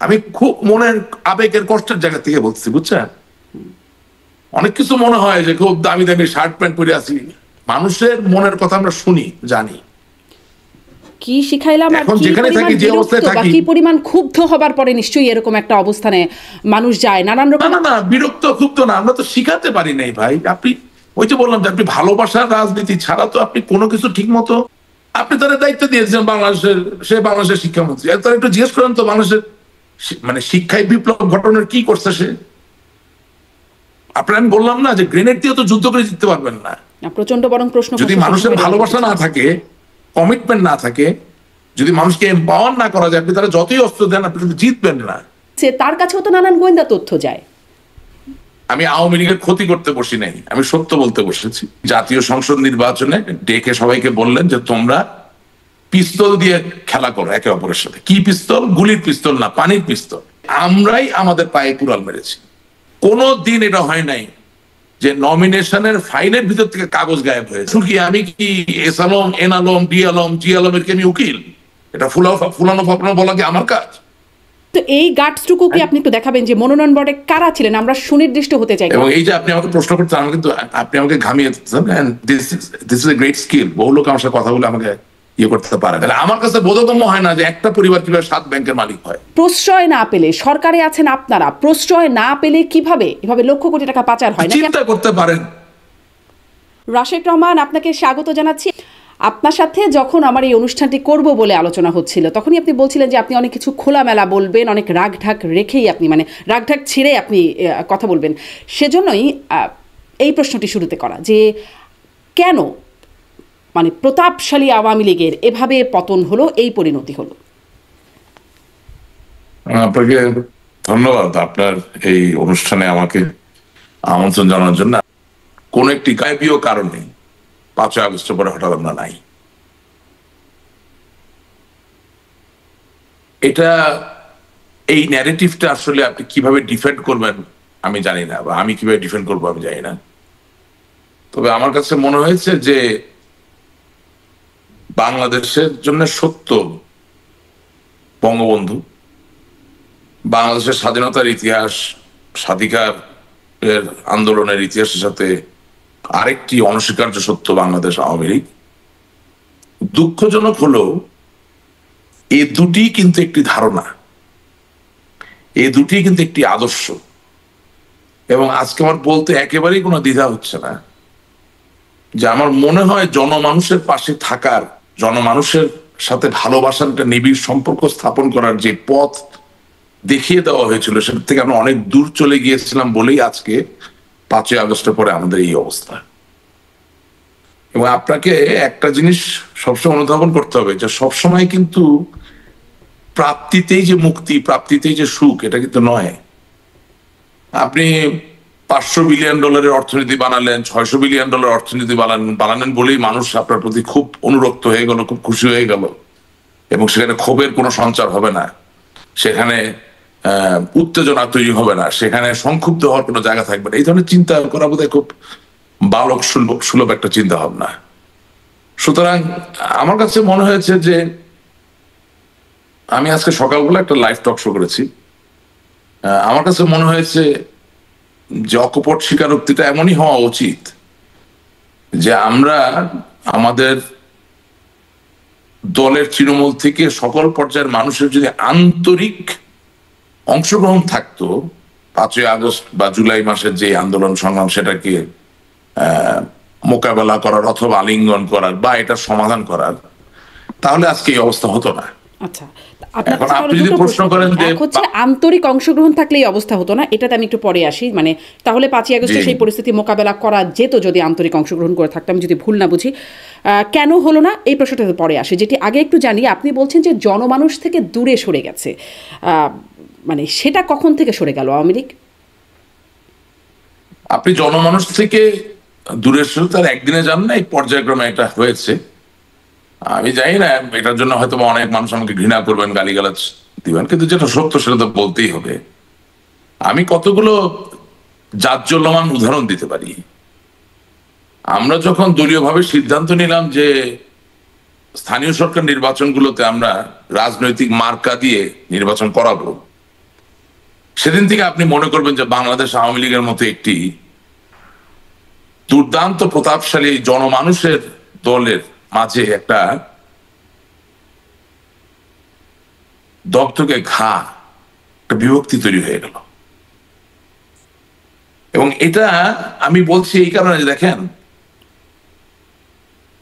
আমি খুব মনের আবেগের কষ্টের জায়গা থেকে বলছি, বুঝছেন? অনেক কিছু মনে হয় যে খুব দামি দামি শার্ট প্যান্ট পরে আছি, মানুষের মনের কথা আমরা শুনি, জানি। কি শিখাইলাম আর কি পরিমাণ বিরক্ত বা কি পরিমাণ ক্ষুব্ধ হবার পরে নিশ্চয়ই এরকম একটা অবস্থানে মানুষ যায় নানান রকম। না বিরক্ত ক্ষুব্ধ না, আমরা তো শিখাতে পারি নাই ভাই। আপনি ওই যে বললাম যে আপনি ভালোবাসার রাজনীতি ছাড়া তো আপনি কোনো কিছু ঠিক মতো, আপনি তার দায়িত্ব দিয়েছেন বাংলাদেশের, সে বাংলাদেশের শিক্ষামন্ত্রী, তারা একটু জিজ্ঞেস করেন তো বাংলাদেশের মানে শিক্ষায় বিপ্লব ঘটনার কি করছে সে। আপনার আমি বললাম না যে গ্রেনেড দিয়ে তো যুদ্ধ করে জিততে পারবেন না, প্রচন্ড বরং প্রশ্ন। যদি মানুষের ভালোবাসা না থাকে, কমিটমেন্ট না থাকে, যদি মানুষকে এম্পাওয়ার না করা যায়, আপনি তারা যতই অস্ত্র দেন আপনি কিন্তু জিতবেন না। তার কাছেও তো নানান গোয়েন্দা তথ্য যায়। আমি আওয়ামী লীগের ক্ষতি করতে বসি নাই, আমি সত্য বলতে বসেছি। জাতীয় সংসদ নির্বাচনে ডেকে সবাইকে বললেন যে তোমরা পিস্তল দিয়ে খেলা করো একে অপরের সাথে। কি পিস্তল? গুলির পিস্তল না, পানির পিস্তল। আমরাই আমাদের পায়ে কুড়াল মেরেছি। কোনো দিন এটা হয় নাই যে নমিনেশনের ফাইলের ভিতর থেকে কাগজ গায়েব হয়েছে। কি আমি কি S Alam, N Alam, D Alam, G আলমের কি আমি উকিল? এটা ফুলানো ফাপানো বলা কি আমার কাজ? তো এই গাটসটুকু কি আপনি একটু দেখাবেন যে মনোনয়ন বোর্ডে কারা ছিলেন, আমরা সুনির্দিষ্ট হতে চাই। এবং এই যে আপনি আমাকে প্রশ্ন করতে, আমি কিন্তু আপনি আমাকে ঘামিয়ে দিচ্ছেন। This is a great skill. বহু লোক আমার সাথে কথা বলে আমাকে ইয়ে করতে পারে। আমার কাছে বোধগম্য হয় না যে একটা পরিবার কিভাবে 7 ব্যাংকের মালিক হয়। প্রশ্রয় না পেলে, সরকারে আছেন আপনারা, প্রশ্রয় না পেলে কিভাবে এভাবে লক্ষ কোটি টাকা পাচার হয় না? চিন্তা করতে পারেন। রাশেক রহমান, আপনাকে স্বাগত জানাচ্ছি। আপনার সাথে যখন আমার এই অনুষ্ঠানটি করব বলে আলোচনা হচ্ছিল, তখনই আপনি বলছিলেন যে আপনি অনেক কিছু খোলামেলা বলবেন, অনেক রাগঢাক রেখেই আপনি মানে রাগঢাক ছেড়ে আপনি কথা বলবেন। সেজন্যই এই প্রশ্নটি শুরুতে করা যে কেন মানে প্রতাপশালী আওয়ামী লীগের এভাবে পতন হলো, এই পরিণতি হলো। আপনাকে ধন্যবাদ আপনার এই অনুষ্ঠানে আমাকে আমন্ত্রণ জানানোর জন্য। কোন একটি গায়বীয় কারণে 5 আগস্টের পরে হঠাৎ আমরা নাই। এটা এই ন্যারেটিভটা আসলে আপনি কিভাবে ডিফেন্ড করবেন আমি জানি না, বা আমি কিভাবে ডিফেন্ড করবো আমি জানি না। তবে আমার কাছে মনে হয়েছে যে বাংলাদেশের জন্য সত্য বঙ্গবন্ধু, বাংলাদেশের স্বাধীনতার ইতিহাস, স্বাধিকার এর আন্দোলনের ইতিহাসের সাথে আরেকটি অনস্বীকার্য সত্য বাংলাদেশ আওয়ামী লীগ। দুঃখজনক হলো এই দুটি কিন্তু একটি ধারণা, এই দুটি কিন্তু একটি আদর্শ। এবং আজকে আমার বলতে একেবারেই কোনো দ্বিধা হচ্ছে না যে আমার মনে হয় জনমানুষের পাশে থাকার, জনমানুষের সাথে ভালোবাসার একটা নিবিড় সম্পর্ক স্থাপন করার যে পথ দেখিয়ে দেওয়া হয়েছিল, সেটা থেকে আমরা অনেক দূর চলে গিয়েছিলাম বলেই আজকে 5 আগস্টের পরে আমাদের এই অবস্থা। এবং আপনাকে একটা জিনিস সবসময় অনুধাবন করতে হবে যে সবসময় কিন্তু প্রাপ্তিতেই যে মুক্তি, প্রাপ্তিতেই যে সুখ, এটা কিন্তু নয়। আপনি $500 বিলিয়ন অর্থনীতি বানালেন, $600 বিলিয়ন অর্থনীতি বানালেন বলেই মানুষ আপনার প্রতি খুব অনুরক্ত হয়ে গেল, খুব খুশি হয়ে গেল, এবং সেখানে ক্ষোভের কোনো সঞ্চার হবে না, সেখানে উত্তেজনা তৈরি হবে না, সেখানে সংক্ষুব্ধ হওয়ার কোনো জায়গা থাকবে না। এই ধরনের চিন্তা করা বোধহয় খুব বালক সুলভ একটা চিন্তা ভাবনা। সুতরাং আমার কাছে মনে হয়েছে যে আমি আজকে সকালবেলা একটা লাইভ টক শো করেছি, আমার কাছে মনে হয়েছে যে অকপট স্বীকারোক্তিটা এমনই হওয়া উচিত যে আমরা আমাদের দলের তৃণমূল থেকে সকল পর্যায়ের মানুষের যদি আন্তরিক অংশগ্রহণ থাকতো 5 আগস্ট বা জুলাই মাসের যে আন্দোলন সংগ্রাম, সেটাকে মোকাবেলা করার অথবা আলিঙ্গন করার বা এটা সমাধান করার, তাহলে আজকে এই অবস্থা হতো না। আচ্ছা, আপনি যদি প্রশ্ন করেন যে আন্তরিক অংশগ্রহণ থাকলে এই অবস্থা হতো না, এটাতে আমি একটু পরে আসি। মানে তাহলে 5 আগস্টে সেই পরিস্থিতি মোকাবেলা করা যেত যদি আন্তরিক অংশগ্রহণ করে থাকতাম, যদি ভুল না বুঝি। কেন হলো না এই প্রশ্নটাতে পরে আসে। যেটি আগে একটু জানি, আপনি বলছেন যে জনমানুষ থেকে দূরে সরে গেছে, মানে সেটা কখন থেকে সরে গেল আওয়ামী লীগ? আপনি জনমানুষ থেকে দূরে সরে তার একদিনে যান না, এই পর্যায়ক্রমে এটা হয়েছে। আমি জানি না, এটার জন্য হয়তো অনেক মানুষ আমাকে ঘৃণা করবেন, গালিগালাজ দিবেন, কিন্তু যেটা সত্য সেটা তো বলতেই হবে। আমি কতগুলো জাজ্জল্যমান উদাহরণ দিতে পারি। আমরা যখন দলীয়ভাবে সিদ্ধান্ত নিলাম যে স্থানীয় সরকার নির্বাচনগুলোতে আমরা রাজনৈতিক মার্কা দিয়ে নির্বাচন করাবো, সেদিন থেকে আপনি মনে করবেন যে বাংলাদেশ আওয়ামী লীগের মতো একটি দুর্দান্ত প্রতাপশালী জনমানুষের দলের মাঝে একটা দগদগে ঘা, একটা বিভক্তি তৈরি হয়ে গেল। এবং এটা আমি বলছি এই কারণে যে দেখেন,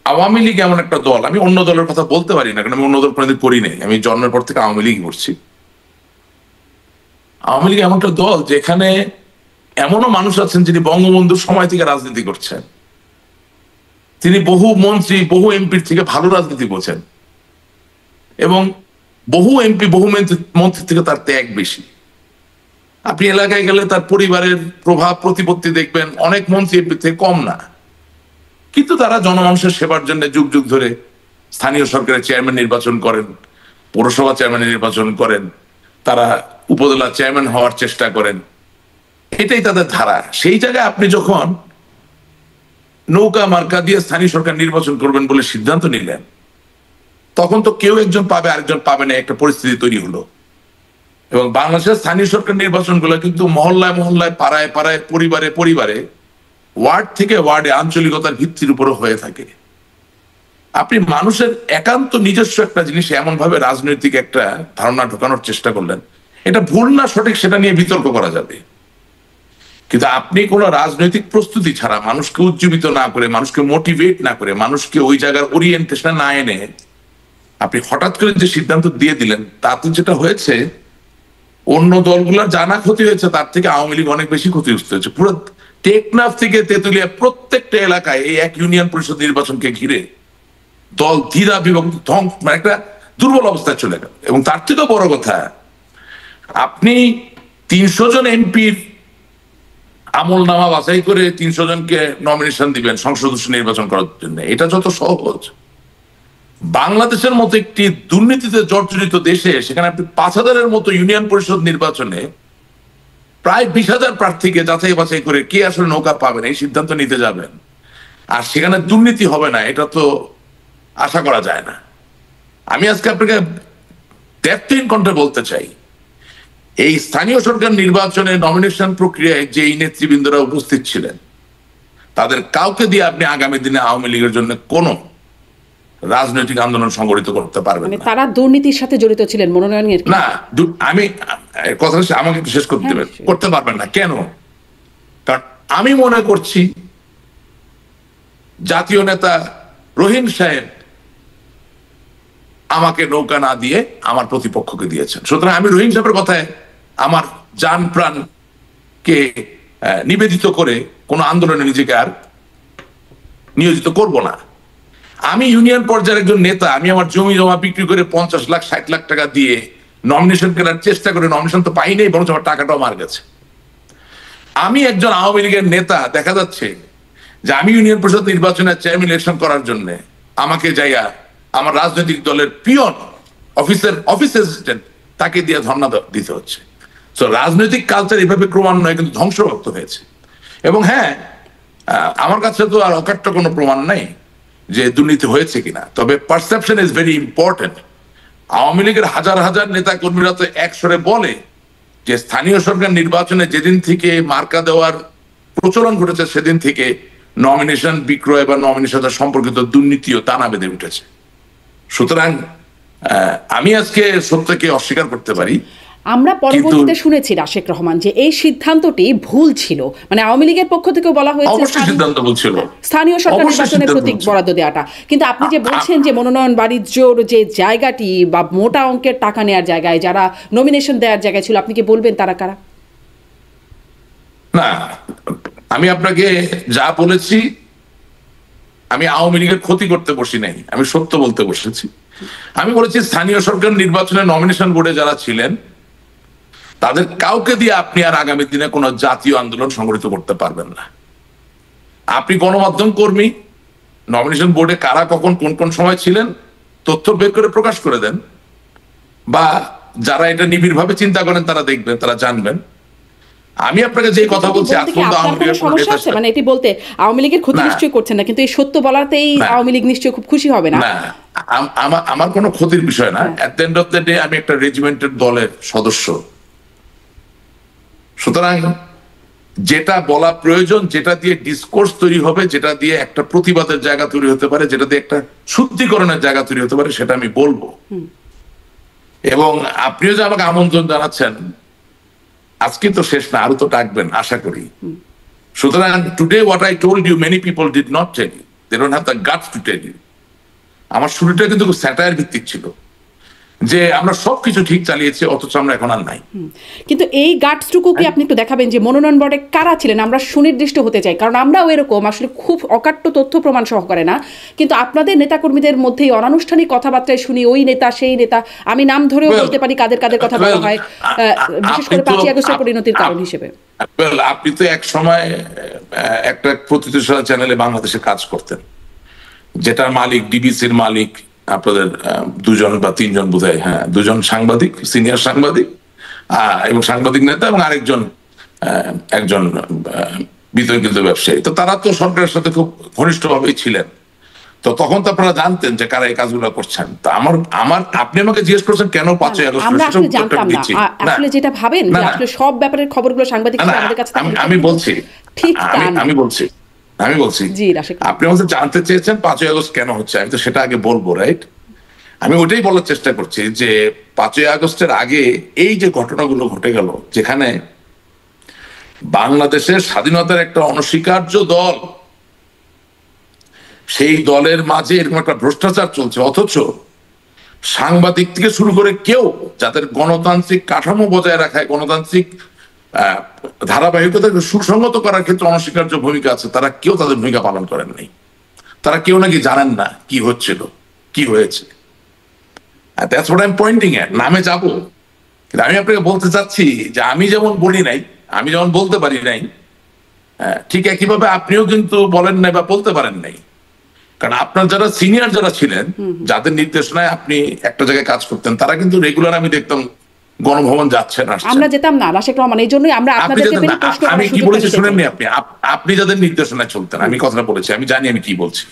আওয়ামী লীগ এমন একটা দল, আমি অন্য দলের কথা বলতে পারি না, কারণ আমি অন্য দল কোনোদিন করি নাই, আমি জন্মের পর থেকে আওয়ামী লীগ করছি। আওয়ামী লীগ এমন একটা দল যেখানে এমনও মানুষ আছেন যিনি বঙ্গবন্ধুর সময় থেকে রাজনীতি করছেন, তিনি বহু মন্ত্রী বহু এমপির থেকে ভালো রাজনীতি বোঝেন, এবং বহু এমপি বহু মন্ত্রী থেকে তার ত্যাগ বেশি। আপনি এলাকায় গেলে তার পরিবারের প্রভাব প্রতিপত্তি দেখবেন অনেক মন্ত্রী এমপি থেকে কম না, কিন্তু তারা জনমানুষের সেবার জন্য যুগ যুগ ধরে স্থানীয় সরকারের চেয়ারম্যান নির্বাচন করেন, পৌরসভা চেয়ারম্যান নির্বাচন করেন, তারা উপজেলা চেয়ারম্যান হওয়ার চেষ্টা করেন, এটাই তাদের ধারা। সেই জায়গায় আপনি যখন নৌকা মার্কা দিয়ে স্থানীয় সরকার নির্বাচন করবেন বলে সিদ্ধান্ত নিলেন, তখন তো কেউ একজন পাবে আরেকজন পাবে না, একটা পরিস্থিতি তৈরি হলো। এবং বাংলাদেশের স্থানীয় সরকার নির্বাচনগুলো কিন্তু মহল্লায় মহল্লায়, পাড়ায় পাড়ায়, পরিবারে পরিবারে, ওয়ার্ড থেকে ওয়ার্ডে আঞ্চলিকতার ভিত্তির উপরে হয়ে থাকে। আপনি মানুষের একান্ত নিজস্ব একটা জিনিস এমন ভাবে রাজনৈতিক একটা ধারণা ঢোকানোর চেষ্টা করলেন, এটা ভুল না সঠিক সেটা নিয়ে বিতর্ক করা যাবে, কিন্তু আপনি কোন রাজনৈতিক প্রস্তুতি ছাড়া, মানুষকে উজ্জীবিত না করে, মানুষকে মোটিভেট না করে, মানুষকে ওই জায়গার ওরিয়েন্টেশন না এনে আপনি হঠাৎ করে যে সিদ্ধান্ত দিয়ে দিলেন, তাতে যেটা হয়েছে অন্য দলগুলোর জানা ক্ষতি হয়েছে, তার থেকে আওয়ামী লীগ অনেক বেশি ক্ষতিগ্রস্ত হয়েছে। পুরো টেকনাফ থেকে তেতুলিয়া প্রত্যেকটা এলাকায় এই এক ইউনিয়ন পরিষদ নির্বাচনকে ঘিরে দল ধীরা বিভক্ত, ধ্বংস, মানে একটা দুর্বল অবস্থায় চলে গেল। এবং তার থেকেও বড় কথা, আপনি 300 জন এমপির আমল নামা বাছাই করে 300 জনকে নমিনেশন দিবেন সংসদ সদস্য নির্বাচন করার জন্য, এটা যত সহজ, বাংলাদেশের মতো একটি দুর্নীতিতে জর্জরিত দেশে সেখানে আপনি 5000-এর মতো ইউনিয়ন পরিষদ নির্বাচনে প্রায় 20,000 প্রার্থীকে যাচাই বাছাই করে কে আসলে নৌকা পাবেন এই সিদ্ধান্ত নিতে যাবেন, আর সেখানে দুর্নীতি হবে না, এটা তো আশা করা যায় না। আমি আজকে আপনাকে দ্ব্যর্থহীন কণ্ঠে বলতে চাই, এই স্থানীয় সরকার নির্বাচনে নমিনেশন প্রক্রিয়ায় যে নেতৃবৃন্দরা উপস্থিত ছিলেন, তাদের কাউকে দিয়ে আপনি আগামী দিনে আওয়ামী লীগের জন্য কোনো রাজনৈতিক আন্দোলন সংগঠিত করতে পারবেন না। তারা দুর্নীতির সাথে জড়িত ছিলেন মনোনয়নের? না, আমি কথা আমাকে একটু শেষ করতে দেবেন। করতে পারবেন না কেন? কারণ আমি মনে করছি জাতীয় নেতা রহিম সাহেব আমাকে নৌকা না দিয়ে আমার প্রতিপক্ষকে দিয়েছেন, সুতরাং আমি রহিম সাহেবের কথায় আমার জান প্রাণকে নিবেদিত করে কোন আন্দোলনে নিজেকে আর নিয়োজিত করব না। আমি ইউনিয়ন পর্যায়ের একজন নেতা, আমি আমার জমি জমা বিক্রি করে 50 লাখ 60 লাখ টাকা দিয়ে নমিনেশন করার চেষ্টা করে নমিনেশন তো পাই নাই, বরং আমার টাকাটাও মার গেছে। আমি একজন আওয়ামী লীগের নেতা, দেখা যাচ্ছে যে আমি ইউনিয়ন পরিষদ নির্বাচনে চেয়ারম্যান ইলেকশন করার জন্য আমাকে যাইয়া আমার রাজনৈতিক দলের পিয়ন অফিস অ্যাসিস্ট্যান্ট তাকে দিয়ে ধর্ণা দিতে হচ্ছে। তো রাজনৈতিক কালচার এভাবে ক্রমান্বয়ে কিন্তু ধ্বংসপ্রাপ্ত হয়েছে। এবং হ্যাঁ, আমার কাছে তো আর অকাট্য কোনো প্রমাণ নাই যে দুর্নীতি হয়েছে কিনা, তবে perception is very important. Awami লীগের হাজার হাজার নেতা কর্মীরা তো একসরে বলে যে স্থানীয় সরকার নির্বাচনে যেদিন থেকে মার্কা দেওয়ার প্রচলন ঘটেছে সেদিন থেকে নমিনেশন বিক্রয় বা নমিনেশন সম্পর্কিত দুর্নীতিও টানা বেঁধে উঠেছে। সুতরাং আমি আজকে সত্যকে অস্বীকার করতে পারি। আমরা পরবর্তীতে শুনেছি রাশেক রহমান যে এই সিদ্ধান্তটি ভুল ছিল, মানে আওয়ামী লীগের পক্ষ থেকে বলা হয়েছে সিদ্ধান্ত ভুল ছিল স্থানীয় সরকার নির্বাচনে প্রতীক বরাদ্দ দেওয়াটা, কিন্তু আপনি যে বলছেন যে মনোনয়ন বাণিজ্যর যে জায়গাটি বা মোটা অঙ্কের টাকা নেওয়ার জায়গায় যারা নমিনেশন দেওয়ার জায়গায় ছিল, আপনি কি বলবেন তারা কারা? না, আমি আপনাকে যা বলেছি, আমি আওয়ামী লীগের ক্ষতি করতে বসি নাই, আমি সত্য বলতে বসেছি। আমি বলেছি স্থানীয় সরকার নির্বাচনে নমিনেশন বোর্ডে যারা ছিলেন তাদের কাউকে দিয়ে আপনি আর আগামী দিনে কোনো জাতীয় আন্দোলন সংগঠিত করতে পারবেন না। আপনি গণমাধ্যম কর্মী, নমিনেশন বোর্ডে কারা কখন কোন কোন সময় ছিলেন তথ্য বের করে প্রকাশ করে দেন, বা যারা এটা নিবিড়ভাবে চিন্তা করেন তারা দেখবেন, তারা জানবেন। আমি আপনাকে যে কথা বলছি, মানে এটি বলতে আওয়ামী লীগের ক্ষতি নিশ্চয়ই করছেন না, কিন্তু এই সত্য বলাতেই আওয়ামী লীগ নিশ্চয়ই খুব খুশি হবে না। আমার কোনো ক্ষতির বিষয় না। At the end of the day আমি একটা রেজিমেন্টের দলের সদস্য, সুতরাং যেটা বলা প্রয়োজন, যেটা দিয়ে ডিসকোর্স তৈরি হবে, যেটা দিয়ে একটা প্রতিবাদের জায়গা তৈরি হতে পারে, যেটা দিয়ে একটা শুদ্ধিকরণের জায়গা তৈরি হতে পারে, সেটা আমি বলবো। এবং আপনিও যে আমাকে আমন্ত্রণ জানাচ্ছেন, আজকে তো শেষ না, আরো তো ডাকবেন আশা করি। সুতরাং today what I told you many people did not tell you, they don't have the guts to tell you. আমার শুরুটা কিন্তু স্যাটায়ার ভিত্তিক ছিল, যে আমরা সবকিছু ঠিক চালিয়েছি অথচ আমরা এখন আর নাই। কিন্তু এই গাটসটুকু কি আপনি একটু দেখাবেন যে মনোনয়ন বোর্ডে কারা ছিলেন? আমরা সুনির্দিষ্ট হতে চাই, কারণ আমরাও এরকম আসলে খুব অকাট্য তথ্য প্রমাণ সহকারে না, কিন্তু আপনাদের নেতাকর্মীদের মধ্যেই অনানুষ্ঠানিক কথাবার্তায় শুনি ওই নেতা সেই নেতা, আমি নাম ধরেও বলতে পারি কাদের কাদের কথা বলা হয়, বিশেষ করে 5ই আগস্টের পরিণতির কারণ হিসেবে। আপনি তো এক সময় একটা প্রতিষ্ঠান চ্যানেলে বাংলাদেশে কাজ করতেন, যেটার মালিক, ডিবিসির মালিক আপনাদের 2জন বা 3জন বোধহয়, হ্যাঁ 2জন সাংবাদিক, সিনিয়র সাংবাদিক এবং সাংবাদিক নেতা, এবং আরেকজন একজন বিতর্কিত ব্যবসায়ী। তো তারা তো সরকারের সাথে খুব ঘনিষ্ঠভাবেই ছিলেন। তো তখন তো আপনারা জানতেন যে কারা এই কাজগুলো করছেন। তো আপনি আমাকে জিজ্ঞেস করছেন কেন 5ই আগস্ট, আমরা আসলে জানতাম না। আসলে যেটা ভাবেন যে আসলে সব ব্যাপারের খবরগুলো সাংবাদিক আমাদের কাছে থাকে। আমি বলছি, ঠিক আমি বলছি আপনি আমাদের জানতে চেয়েছেন 5ই আগস্ট কেন হচ্ছে, আমি তো সেটা আগে বলবো, রাইট? আমি ওটাই বলার চেষ্টা করছি যে 5ই আগস্টের আগে এই যে ঘটনাগুলো ঘটে গেল, যেখানে বাংলাদেশের স্বাধীনতার একটা অনস্বীকার্য দল, সেই দলের মাঝে এরকম একটা ভ্রষ্টাচার চলছে, অথচ সাংবাদিক থেকে শুরু করে কেউ যাদের গণতান্ত্রিক কাঠামো বজায় রাখায়, গণতান্ত্রিক ধারাবাহিকতাকে সুসংগত করার ক্ষেত্রে অনস্বীকার্য ভূমিকা আছে, তারা কেউ তাদের ভূমিকা পালন করেন নাই। তারা কেউ নাকি জানেন না কি হচ্ছিল, কি হয়েছে। That's what I'm pointing at. নামে যাবো, কিন্তু আমি আপনাকে বলতে চাচ্ছি যে আমি যেমন বলি নাই, আমি যেমন বলতে পারি নাই, ঠিক একইভাবে আপনিও কিন্তু বলেন নাই বা বলতে পারেন নাই। কারণ আপনার যারা সিনিয়র যারা ছিলেন, যাদের নির্দেশনায় আপনি একটা জায়গায় কাজ করতেন, তারা কিন্তু রেগুলার আমি দেখতাম গণভবন যাচ্ছেন, আমরা যেতাম না রাশেক রহমান, এই জন্যই আমরা আপনাদেরকে পেলে প্রশ্ন করার আমি কি বলেছি শুনেননি আপনি যাদের নির্দেশনায় চলতেন, আমি কথাটা বলেছি, আমি জানি আমি কি বলছি।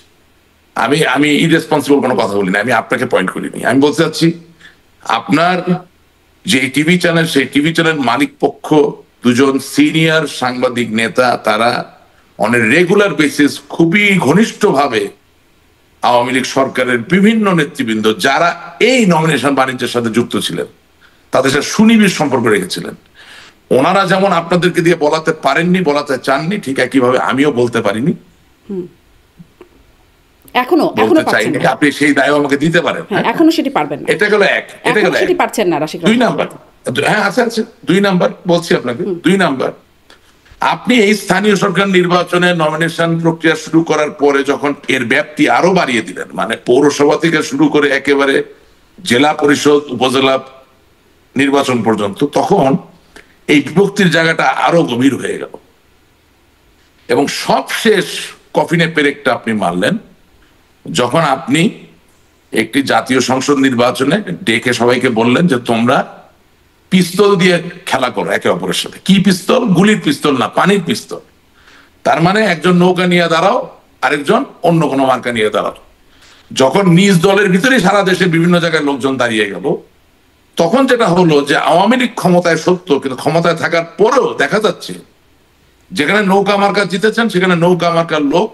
আমি ইরেসপন্সিবল কোনো কথা বলিনি, আমি আপনাকে পয়েন্ট করিনি। আমি বলতে চাচ্ছি আপনার যে টিভি চ্যানেল, সেই টিভি চ্যানেল মালিক পক্ষ 2জন সিনিয়র সাংবাদিক নেতা, তারা অন এ রেগুলার বেসিস খুবই ঘনিষ্ঠভাবে আওয়ামী লীগ সরকারের বিভিন্ন নেতৃবৃন্দ যারা এই নমিনেশন বাণিজ্যের সাথে যুক্ত ছিলেন, তাদের সাথে সুনিবিড় সম্পর্ক রেখেছিলেন। ওনারা যেমন আপনাদেরকে দিয়ে বলাতে পারেননি, বলাতে চাননি, ঠিক একইভাবে আমিও বলতে পারিনি, এখনো চাইনি। আপনি সেই দায় আমাকে দিতে পারেন, এখনো সেটি পারবেন না। এটা গেল এক, এটা গেল সেটি পারছেন না রাশিক। 2 নাম্বার, হ্যাঁ আছে 2 নাম্বার বলছি আপনাকে। 2 নাম্বার, আপনি এই স্থানীয় সরকার নির্বাচনে নমিনেশন প্রক্রিয়া শুরু করার পরে যখন এর ব্যাপ্তি আরো বাড়িয়ে দিলেন, মানে পৌরসভা থেকে শুরু করে একেবারে জেলা পরিষদ, উপজেলা নির্বাচন পর্যন্ত, তখন এই বিভক্তির জায়গাটা আরো গভীর হয়ে গেল। এবং সবশেষ কফিনে পেরেকটা আপনি মারলেন যখন আপনি একটি জাতীয় সংসদ নির্বাচনে ডেকে সবাইকে বললেন যে তোমরা পিস্তল দিয়ে খেলা করো একে অপরের সাথে। কি পিস্তল? গুলির পিস্তল না, পানির পিস্তল। তার মানে একজন নৌকা নিয়ে দাঁড়াও, আরেকজন অন্য কোনো মার্কা নিয়ে দাঁড়াও। যখন নিজ দলের ভিতরে সারা দেশে বিভিন্ন জায়গায় লোকজন দাঁড়িয়ে গেল, তখন যেটা হলো যে আওয়ামী লীগ ক্ষমতায় সত্য, কিন্তু ক্ষমতায় থাকার পরেও দেখা যাচ্ছে যেখানে নৌকা মার্কা জিতেছেন, সেখানে নৌকা মার্কার লোক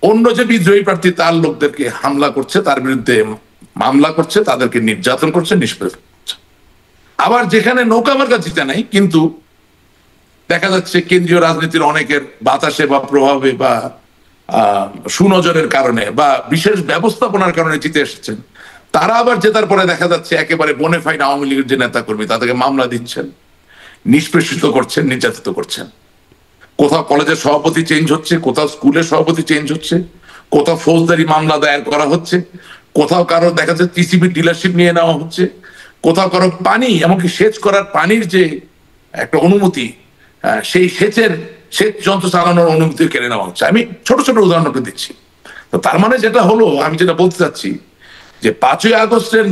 অন্য যে বিদ্রোহী প্রার্থী তার লোকদেরকে হামলা করছে, তার বিরুদ্ধে মামলা করছে, তাদেরকে নির্যাতন করছে, নিষ্পেষ করছে। আবার যেখানে নৌকা মার্কা জিতে নাই, কিন্তু দেখা যাচ্ছে কেন্দ্রীয় রাজনীতির অনেকের বাতাসে বা প্রভাবে বা সুনজরের কারণে বা বিশেষ ব্যবস্থাপনার কারণে জিতে এসেছেন, তারা আবার জেতার পরে দেখা যাচ্ছে একেবারে বোনেফাইড আওয়ামী লীগের যে নেতা কর্মী, তাদেরকে মামলা দিচ্ছেন, নিষ্পেষিত করছেন, নির্যাতিত করছেন। কোথাও কলেজের সভাপতি চেঞ্জ হচ্ছে, কোথাও স্কুলের সভাপতি চেঞ্জ হচ্ছে, কোথাও ফৌজদারি মামলা দায়ের করা হচ্ছে, কোথাও কারো দেখা যাচ্ছে টিসিবি ডিলারশিপ নিয়ে নেওয়া হচ্ছে, কোথাও কারো পানি, এমনকি সেচ করার পানির যে একটা অনুমতি, সেই সেচ যন্ত্র চালানোর অনুমতি কেড়ে নেওয়া হচ্ছে। আমি ছোট ছোট উদাহরণ দিচ্ছি। তো তার মানে যেটা হলো, আমি যেটা বলতে চাচ্ছি যে 5ই আগস্টের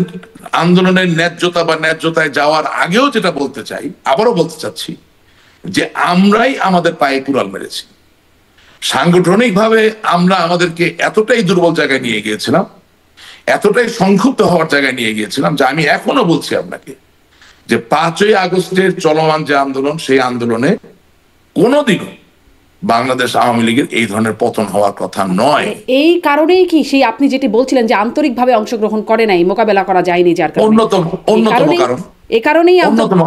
আন্দোলনের ন্যায্যতা বা ন্যায্যতায় যাওয়ার আগেও যেটা বলতে চাই, আবারও বলতে চাচ্ছি যে আমরাই আমাদের পায়ে কুড়াল মেরেছি। সাংগঠনিকভাবে আমরা আমাদেরকে এতটাই দুর্বল জায়গায় নিয়ে গিয়েছিলাম, এতটাই সংক্ষুব্ধ হওয়ার জায়গায় নিয়ে গিয়েছিলাম, যে আমি এখনো বলছি আপনাকে যে 5ই আগস্টের চলমান যে আন্দোলন, সেই আন্দোলনে কোনোদিনও বাংলাদেশ আওয়ামী লীগের এই ধরনের পতন হওয়ার কথা নয়। এই কারণেই কি সেই আপনি যেটি বলছিলেন যে আন্তরিকভাবে অংশগ্রহণ করে নাই, মোকাবেলা করা যায়নি, যার কারণে অন্যতম কারণ, এই কারণেই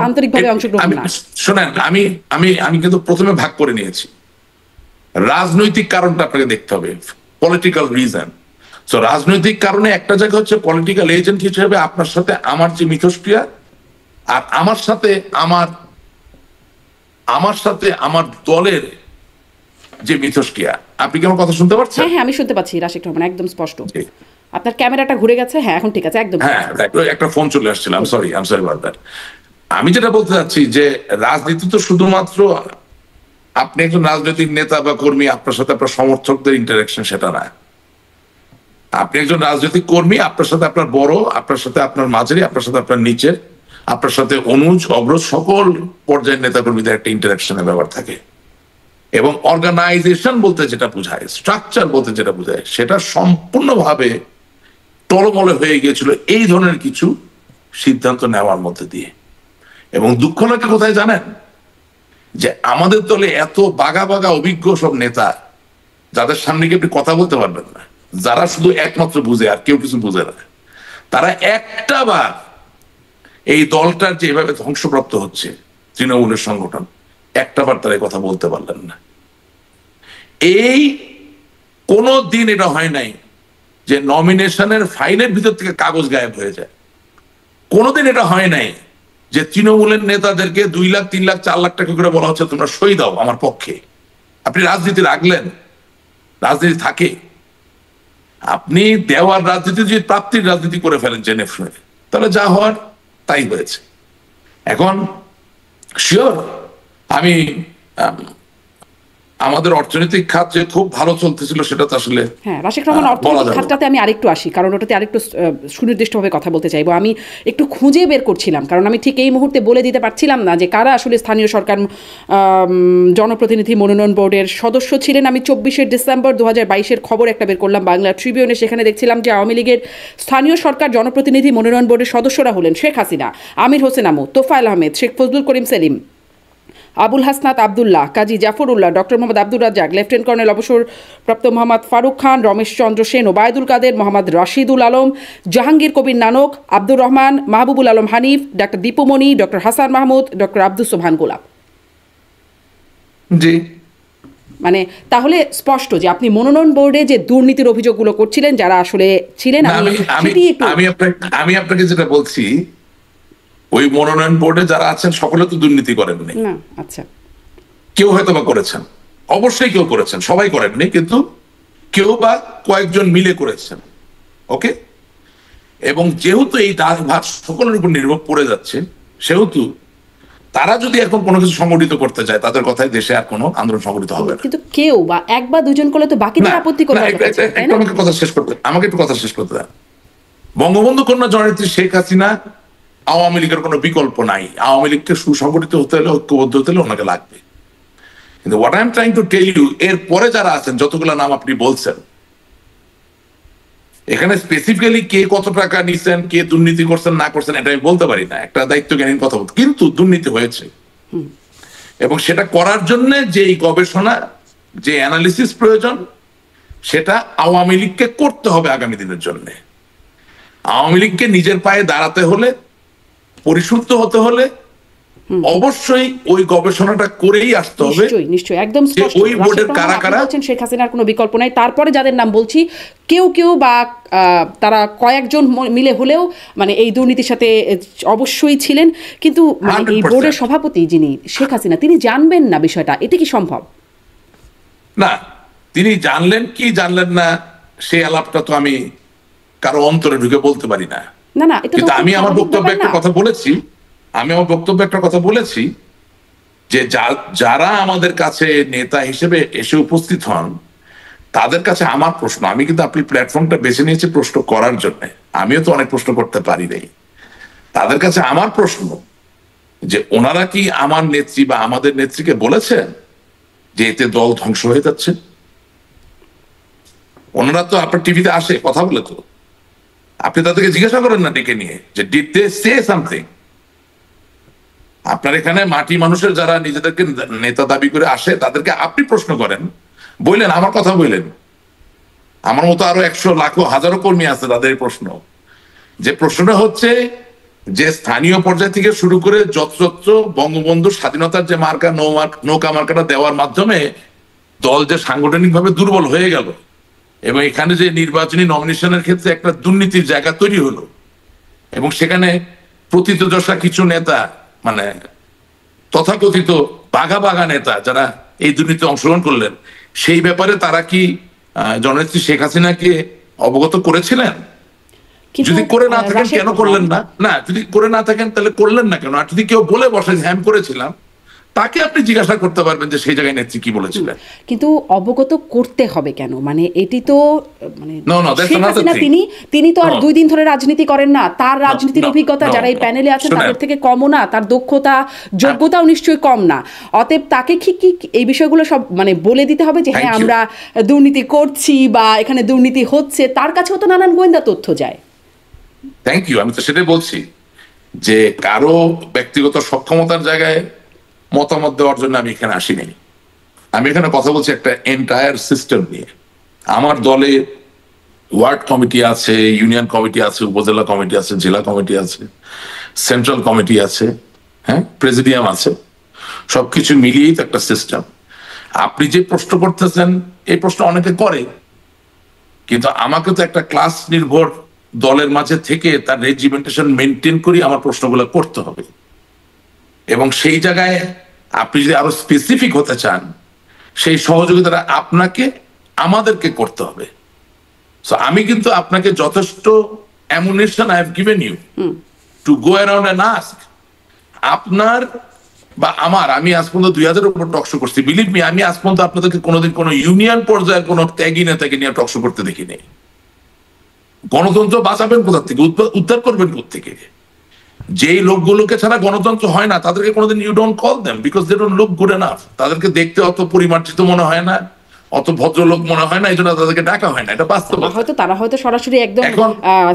আন্তরিকভাবে অংশগ্রহণ না। শোনেন, আমি কিন্তু প্রথমে ভাগ করে নিয়েছি। রাজনৈতিক কারণটা আপনাকে দেখতে হবে, পলিটিক্যাল রিজন। তো রাজনৈতিক কারণে একটা জায়গা হচ্ছে পলিটিক্যাল এজেন্ট হিসেবে আপনার সাথে আমার যে মিথস্ক্রিয়া, আর আমার সাথে আমার দলের যে মিথস্ক্রিয়া। আপনি কি আমার কথা শুনতে পাচ্ছেন? হ্যাঁ হ্যাঁ, আমি শুনতে পাচ্ছি রাশিদ রহমান, একদম স্পষ্ট। আপনার ক্যামেরাটা ঘুরে গেছে, হ্যাঁ এখন ঠিক আছে, একদম। হ্যাঁ, একটা ফোন চলে আসছিল, I am sorry about that. আমি যেটা বলতে চাচ্ছি যে রাজনীতি তো শুধুমাত্র আপনি একজন রাজনৈতিক নেতা বা কর্মী, আপনার সাথে আপনার সমর্থকদের ইন্টারাকশন, সেটা না। আপনি একজন রাজনৈতিক কর্মী, আপনার সাথে আপনার বড়, আপনার সাথে আপনার মাঝারি, আপনার সাথে আপনার নিচের, আপনার সাথে অনুজ অগ্রজ সকল পর্যায়ের নেতা কর্মীদের একটা ইন্টারাকশনের ব্যাপার থাকে। এবং অর্গানাইজেশন বলতে যেটা বোঝায়, স্ট্রাকচার বলতে যেটা বোঝায়, সেটা সম্পূর্ণভাবে টলমলে হয়ে গিয়েছিল এই ধরনের কিছু সিদ্ধান্ত নেওয়ার মধ্যে দিয়ে। এবং দুঃখ লাগে কোথায় জানেন, যে আমাদের দলে এত বাঘা বাঘা অভিজ্ঞ সব নেতা, যাদের সামনে গিয়ে আপনি কথা বলতে পারবেন না, যারা শুধু একমাত্র বুঝে আর কেউ কিছু বুঝে না, তারা একটা বার এই দলটার যেভাবে ধ্বংসপ্রাপ্ত হচ্ছে তৃণমূলের সংগঠন, একটা বার তারা কথা বলতে পারলেন না। এই কোনো দিন এটা হয় নাই যে নমিনেশনের ফাইলের ভিতর থেকে কাগজ গায়েব হয়ে যায়। কোনোদিন এটা হয় নাই যে তৃণমূলের নেতাদেরকে 2 লাখ 3 লাখ 4 লাখ টাকা করে বলা হচ্ছে তোমরা সই দাও আমার পক্ষে। আপনি রাজনীতি রাখলেন, রাজনীতি থাকে, আপনি দেওয়ার রাজনীতি যদি প্রাপ্তির রাজনীতি করে ফেলেন জেনে শুনে, তাহলে যা হওয়ার তাই হয়েছে। এখন শিওর আমি আমাদের অর্থনৈতিক খাত যে খুব ভালো চলতেছিল সেটা তো আসলে, হ্যাঁ রাশিদ রহমান, অর্থনৈতিক খাতটাতে আমি আরেকটু আসি, কারণ ওটাতে আরেকটু সুনির্দিষ্টভাবে কথা বলতে চাইবো। আমি একটু খুঁজে বের করছিলাম, কারণ আমি ঠিক এই মুহূর্তে বলে দিতে পারছিলাম না যে কারা আসলে স্থানীয় সরকার জনপ্রতিনিধি মনোনয়ন বোর্ডের সদস্য ছিলেন। আমি 24শে ডিসেম্বর 2022-এর খবর একটা বের করলাম বাংলা ট্রিবিউনে, সেখানে দেখছিলাম যে আওয়ামী লীগের স্থানীয় সরকার জনপ্রতিনিধি মনোনয়ন বোর্ডের সদস্যরা হলেন Sheikh Hasina, Amir Hossain Amu, Tofail Ahmed, Sheikh Fazlul Karim Selim, Abul Hasnat Abdullah, Kazi Zafarullah, doctor Mohammad Abdur Razzaque, lieutenant colonel অবসরপ্রাপ্ত Mohammad Faruk Khan, Ramesh Chandra Sen, Obaidul Quader, Mohammad Rashidul Alam, Jahangir Kabir Nanak, Abdur Rahman, Mahbubul Alam Hanif, doctor Dipu Moni, doctor Hasan Mahmud, doctor Abdus Sobhan Golap. জি, মানে তাহলে স্পষ্ট যে আপনি মনোনয়ন বোর্ডে যে দুর্নীতির অভিযোগগুলো করছিলেন, যারা আসলে ছিলেন, আমি আপনাকে যেটা বলছি, ওই মনোনয়ন বোর্ডে যারা আছেন সকলে তো দুর্নীতি করেননি। না, আচ্ছা, কেউ হয়তো বা করেছেন, অবশ্যই কেউ করেছেন, সবাই করেননি, কিন্তু কেউ বা কয়েকজন মিলে করেছেন। ওকে, এবং যেহেতু এই দায়ভার সকলের উপর নির্ভর পড়ে যাচ্ছে, সেহেতু তারা যদি এখন কোনো কিছু সংগঠিত করতে চায়, তাদের কথায় দেশে আর কোনো আন্দোলন সংগঠিত হবে না। কিন্তু কেউ বা এক বা দুজন করলে তো বাকিদের আপত্তি করবে। আমাকে কথা শেষ করতে দেন। বঙ্গবন্ধু কন্যা জননেত্রী শেখ হাসিনা, আওয়ামী লীগের কোনো বিকল্প নাই। আওয়ামী লীগকে সুসংগঠিত হতে হলে, ঐক্যবদ্ধ হতে হলে ওনাকে লাগবে। কিন্তু what I am trying to tell you, এর পরে যারা আছেন, যতগুলো নাম আপনি বলছেন, এখানে স্পেসিফিক্যালি কে কত টাকা নিচ্ছেন, কে দুর্নীতি করছেন না করছেন, এটা আমি বলতে পারি না, একটা দায়িত্বজ্ঞানীর কথা বলতে, কিন্তু দুর্নীতি হয়েছে। এবং সেটা করার জন্য যে গবেষণা, যে অ্যানালিসিস প্রয়োজন, সেটা আওয়ামী লীগকে করতে হবে আগামী দিনের জন্য। আওয়ামী লীগকে নিজের পায়ে দাঁড়াতে হলে, পরিশুদ্ধ হতে হলে, অবশ্যই ওই গবেষণাটা করেই আসতে হবে। নিশ্চয়ই একদম স্পষ্ট। ওই বোর্ডের কারা কারা বলছেন শেখ হাসিনার কোনো বিকল্প নাই, তারপরে যাদের নাম বলছি কেউ কেউ বা তারা কয়েকজন মিলে হলেও মানে এই দুর্নীতির সাথে অবশ্যই ছিলেন, কিন্তু এই বোর্ডের সভাপতি যিনি শেখ হাসিনা, তিনি জানবেন না বিষয়টা, এটা কি সম্ভব? না, তিনি জানলেন কি জানলেন না সেই আলাপটা তো আমি কারো অন্তরে ঢুকে বলতে পারি না। কিন্তু আমি আমার বক্তব্যে একটা কথা বলেছি যে যারা আমাদের কাছে নেতা হিসেবে এসে উপস্থিত হন, তাদের কাছে আমার প্রশ্ন, আমি কিন্তু আপনি প্ল্যাটফর্মটা বেছে নিয়েছি প্রশ্ন করার জন্য, আমিও তো অনেক প্রশ্ন করতে পারি নাই। তাদের কাছে আমার প্রশ্ন যে ওনারা কি আমার নেত্রী বা আমাদের নেত্রীকে বলেছেন যে এতে দল ধ্বংস হয়ে যাচ্ছে? ওনারা তো আপনার টিভিতে আসে, কথা বলে, তো আপনি তাদেরকে জিজ্ঞাসা করেন না ডেকে নিয়ে যে ডিড দে সে সামথিং? আপনার এখানে মাটি মানুষের যারা নিজেদেরকে নেতা দাবি করে আসে তাদেরকে আপনি প্রশ্ন করেন, বললেন আমার কথা বললেন, আমার মতো আরো 100 লাখো হাজারো কর্মী আছে তাদের প্রশ্ন, যে প্রশ্নটা হচ্ছে যে স্থানীয় পর্যায় থেকে শুরু করে যত্রতত্র বঙ্গবন্ধু স্বাধীনতার যে মার্কা নৌকা মার্কাটা দেওয়ার মাধ্যমে দল যে সাংগঠনিক ভাবে দুর্বল হয়ে গেল এবং এখানে যে নির্বাচনী নমিনেশনের ক্ষেত্রে একটা দুর্নীতির জায়গা তৈরি হলো এবং সেখানে প্রথিতযশা কিছু নেতা মানে তথাকথিত বাঘা বাঘা নেতা যারা এই দুর্নীতি অংশগ্রহণ করলেন, সেই ব্যাপারে তারা কি জননেত্রী শেখ হাসিনাকে অবগত করেছিলেন? যদি করে না থাকেন কেন করলেন না? না, যদি করে না থাকেন তাহলে করলেন না কেন? আর যদি কেউ বলে বসে হ্যাঁ করেছিলাম, তাকে আপনি জিজ্ঞাসা করতে পারবেন যে সেই জায়গায় নেত্রী কি বলেছিলেন। কিন্তু অবগত করতে হবে কেন? মানে এটি তো মানে শেখ হাসিনা তিনি তো আর 2 দিন ধরে রাজনীতি করেন না। তার রাজনীতির অভিজ্ঞতা যারা এই প্যানেলে আছেন তাদের থেকে কমও না, তার দক্ষতা যোগ্যতাও নিশ্চয়ই কম না। অতএব তাকে কি এই বিষয়গুলো সব মানে বলে দিতে হবে যে হ্যাঁ আমরা দুর্নীতি করছি বা এখানে দুর্নীতি হচ্ছে? তার কাছেও তো নানান গোয়েন্দা তথ্য যায়। থ্যাংক ইউ, আমি তো সেটাই বলছি যে কারো ব্যক্তিগত সক্ষমতার জায়গায় মতামত দেওয়ার জন্য আমি এখানে আসিনি। আমি এখানে কথা বলছি একটা এন্টায়ার সিস্টেম নিয়ে। আমার দলে ওয়ার্ড কমিটি আছে, ইউনিয়ন কমিটি আছে, উপজেলা কমিটি আছে, জেলা কমিটি আছে, সেন্ট্রাল কমিটি আছে, হ্যাঁ প্রেসিডিয়াম আছে, সবকিছু মিলিয়েই তো একটা সিস্টেম। আপনি যে প্রশ্ন করতেছেন এই প্রশ্ন অনেকে করে, কিন্তু আমাকে তো একটা ক্লাস নির্ভর দলের মাঝে থেকে তার রেজিমেন্টেশন মেনটেন করি আমার প্রশ্নগুলো করতে হবে। এবং সেই জায়গায় আপনি যদি আরো স্পেসিফিক হতে চান, সেই সহযোগিতাটা আপনাকে আমাদেরকে করতে হবে। সো আমি কিন্তু আপনাকে যথেষ্ট ammunition I have given you to go around and ask. আপনার বা আমার, আমি আজ পর্যন্ত 2000-এর উপর টকশো করছি, বিলিভ মি, আমি আজ পর্যন্ত আপনাদেরকে কোনোদিন কোনো ইউনিয়ন পর্যায়ে কোনো ত্যাগী নেতাকে নিয়ে টকশো করতে দেখি নেই। গণতন্ত্র বাঁচাবেন কোথা থেকে, উদ্ধার করবেন কোথেকে? যেই লোকগুলোকে ছাড়া গণতন্ত্র হয় না তাদেরকে কোনোদিন you don't call them because they don't look good enough. তাদেরকে দেখতে অত পরিমার্জিত মনে হয় না, অত ভদ্রলোক মনে হয় না, এই জন্য তাদেরকে ডাকা হয় না। এটা বাস্তব। হয়তো তারা হয়তো সরাসরি একদম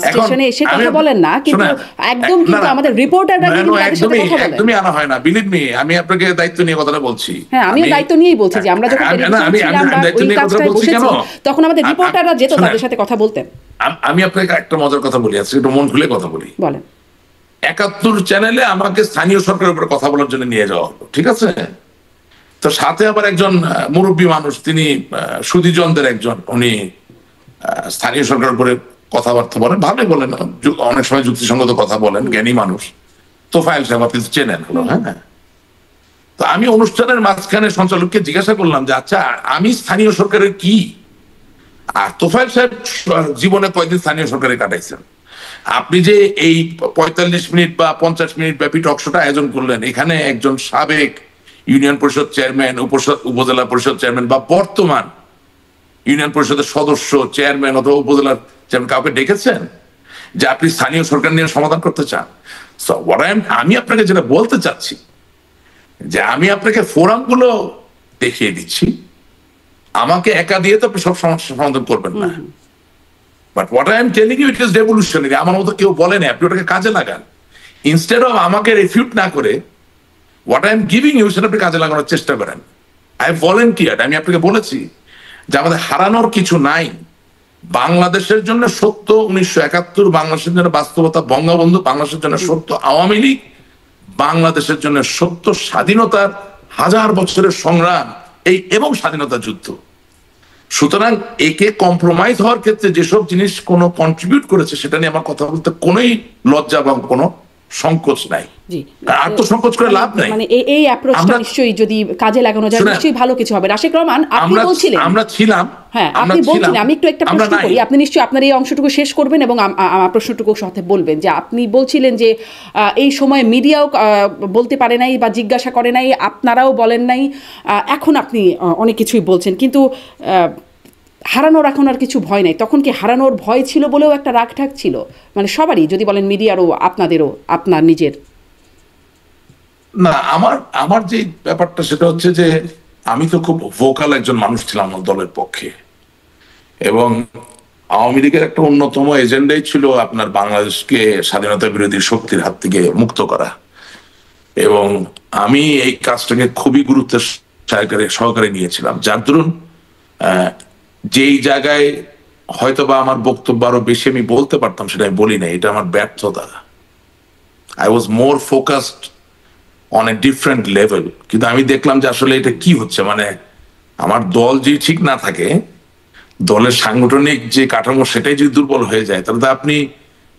স্টেশনে এসে কথা বলেন না, কিন্তু একদম কিন্তু আমাদের রিপোর্টাররা কিন্তু তাদের সাথে কথা বলেন। একদমই আনা হয় না, বিলিভ মি। আমি আপনাকে দায়িত্ব নিয়ে কথাটা বলছি। হ্যাঁ, আমিও দায়িত্ব নিয়েই বলছি যে আমরা যখন তখন আমাদের রিপোর্টাররা যেত তাদের সাথে কথা বলতেন। আমি আপনাকে একটা মজার কথা বলি, আজকে একটু মন খুলে কথা বলি। বলেন। 71 চ্যানেলে আমাকে স্থানীয় সরকারের উপরে কথা বলার জন্য নিয়ে যাওয়া হলো, ঠিক আছে? তো সাথে আবার একজন মুরব্বী মানুষ, তিনি সুধীজনদের একজন, উনি স্থানীয় সরকারের উপরে কথাবার্তা বলেন, ভালোই বলেন, অনেক সময় যুক্তিসঙ্গত কথা বলেন, জ্ঞানী মানুষ। তোফায়েল সাহেব, আপনি তো চেনেন, হলো হ্যাঁ। তো আমি অনুষ্ঠানের মাঝখানে সঞ্চালককে জিজ্ঞাসা করলাম যে আচ্ছা আমি স্থানীয় সরকারের কি, আর তোফায়েল সাহেব জীবনে কয়দিন স্থানীয় সরকারে কাটাইছেন? আপনি যে এই 45 মিনিট বা 50 মিনিট ব্যাপী টকশোটা আয়োজন করলেন, এখানে একজন সাবেক ইউনিয়ন পরিষদ চেয়ারম্যান, উপজেলা পরিষদ চেয়ারম্যান বা বর্তমান ইউনিয়ন পরিষদের সদস্য, চেয়ারম্যান অথবা উপজেলার চেয়ারম্যান কাউকে ডেকেছেন যে আপনি স্থানীয় সরকার নিয়ে সমাধান করতে চান? আমি আপনাকে যেটা বলতে চাচ্ছি যে আমি আপনাকে ফোরামগুলো দেখিয়ে দিচ্ছি, আমাকে একা দিয়ে তো আপনি সব সমস্যা সমাধান করবেন না। But what I am telling you, it is revolutionary. আমার মতো কেউ বলে না, আপনি ওটাকে কাজে লাগান। ইনস্টেড অফ আমাকে রিফিউট না করে what I am giving you সেটা আপনি কাজে লাগানোর চেষ্টা করেন। I volunteered. আমি আপনাকে বলেছি যে আমাদের হারানোর কিছু নাই। বাংলাদেশের জন্য সত্য 1971, বাংলাদেশের জন্য বাস্তবতা বঙ্গবন্ধু, বাংলাদেশের জন্য সত্য আওয়ামী লীগ, বাংলাদেশের জন্য সত্য স্বাধীনতার 1000 বছরের সংগ্রাম এই এবং স্বাধীনতা যুদ্ধ। সুতরাং একে কম্প্রোমাইজ হওয়ার ক্ষেত্রে যেসব জিনিস কোনো কন্ট্রিবিউট করেছে সেটা নিয়ে আমার কথা বলতে কোনোই লজ্জা বা কোনো সংকোচ নাই। আত্মসংকোচ করে লাভ নাই। মানে এই অ্যাপ্রোচটা নিশ্চয়ই যদি কাজে লাগানো যায় নিশ্চয়ই ভালো কিছু হবে। রাশেক রহমান, আপনি বলছিলেন আমরা ছিলাম, হ্যাঁ আপনি বলছিলেন, আমি একটু একটা প্রশ্ন করি, আপনি নিশ্চয়ই আপনার এই অংশটুকু শেষ করবেন এবং আমার প্রশ্নটুকু সাথে বলবেন যে আপনি বলছিলেন যে এই সময় মিডিয়াও বলতে পারে নাই বা জিজ্ঞাসা করে নাই, আপনারাও বলেন নাই, এখন আপনি অনেক কিছুই বলছেন, কিন্তু হারানোর এখন আর কিছু ভয় নাই। তখন কি হারানোর ভয় ছিল বলেও একটা রাগঢাক ছিল মানে সবারই, যদি বলেন মিডিয়ারও, আপনাদেরও, আপনার নিজের? না, আমার যে ব্যাপারটা সেটা হচ্ছে যে আমি তো খুব ভোকাল একজন মানুষ ছিলাম আমার দলের পক্ষে, এবং আওয়ামী লীগের একটা অন্যতম এজেন্ডাই ছিল আপনার বাংলাদেশকে স্বাধীনতা বিরোধী শক্তির হাত থেকে মুক্ত করা। এবং আমি এই কাজটাকে খুবই গুরুত্বের সহকারে নিয়েছিলাম, যার দরুন যেই জায়গায় হয়তো বা আমার বক্তব্য আরো বেশি আমি বলতে পারতাম সেটা আমি বলি না, এটা আমার ব্যর্থতা। I was more focused on a different level. কিন্তু আমি দেখলাম যে আসলে এটা কি হচ্ছে, মানে আমার দল যদি ঠিক না থাকে, দলের সাংগঠনিক যে কাঠামো সেটাই যদি দুর্বল হয়ে যায়, তাহলে তো আপনি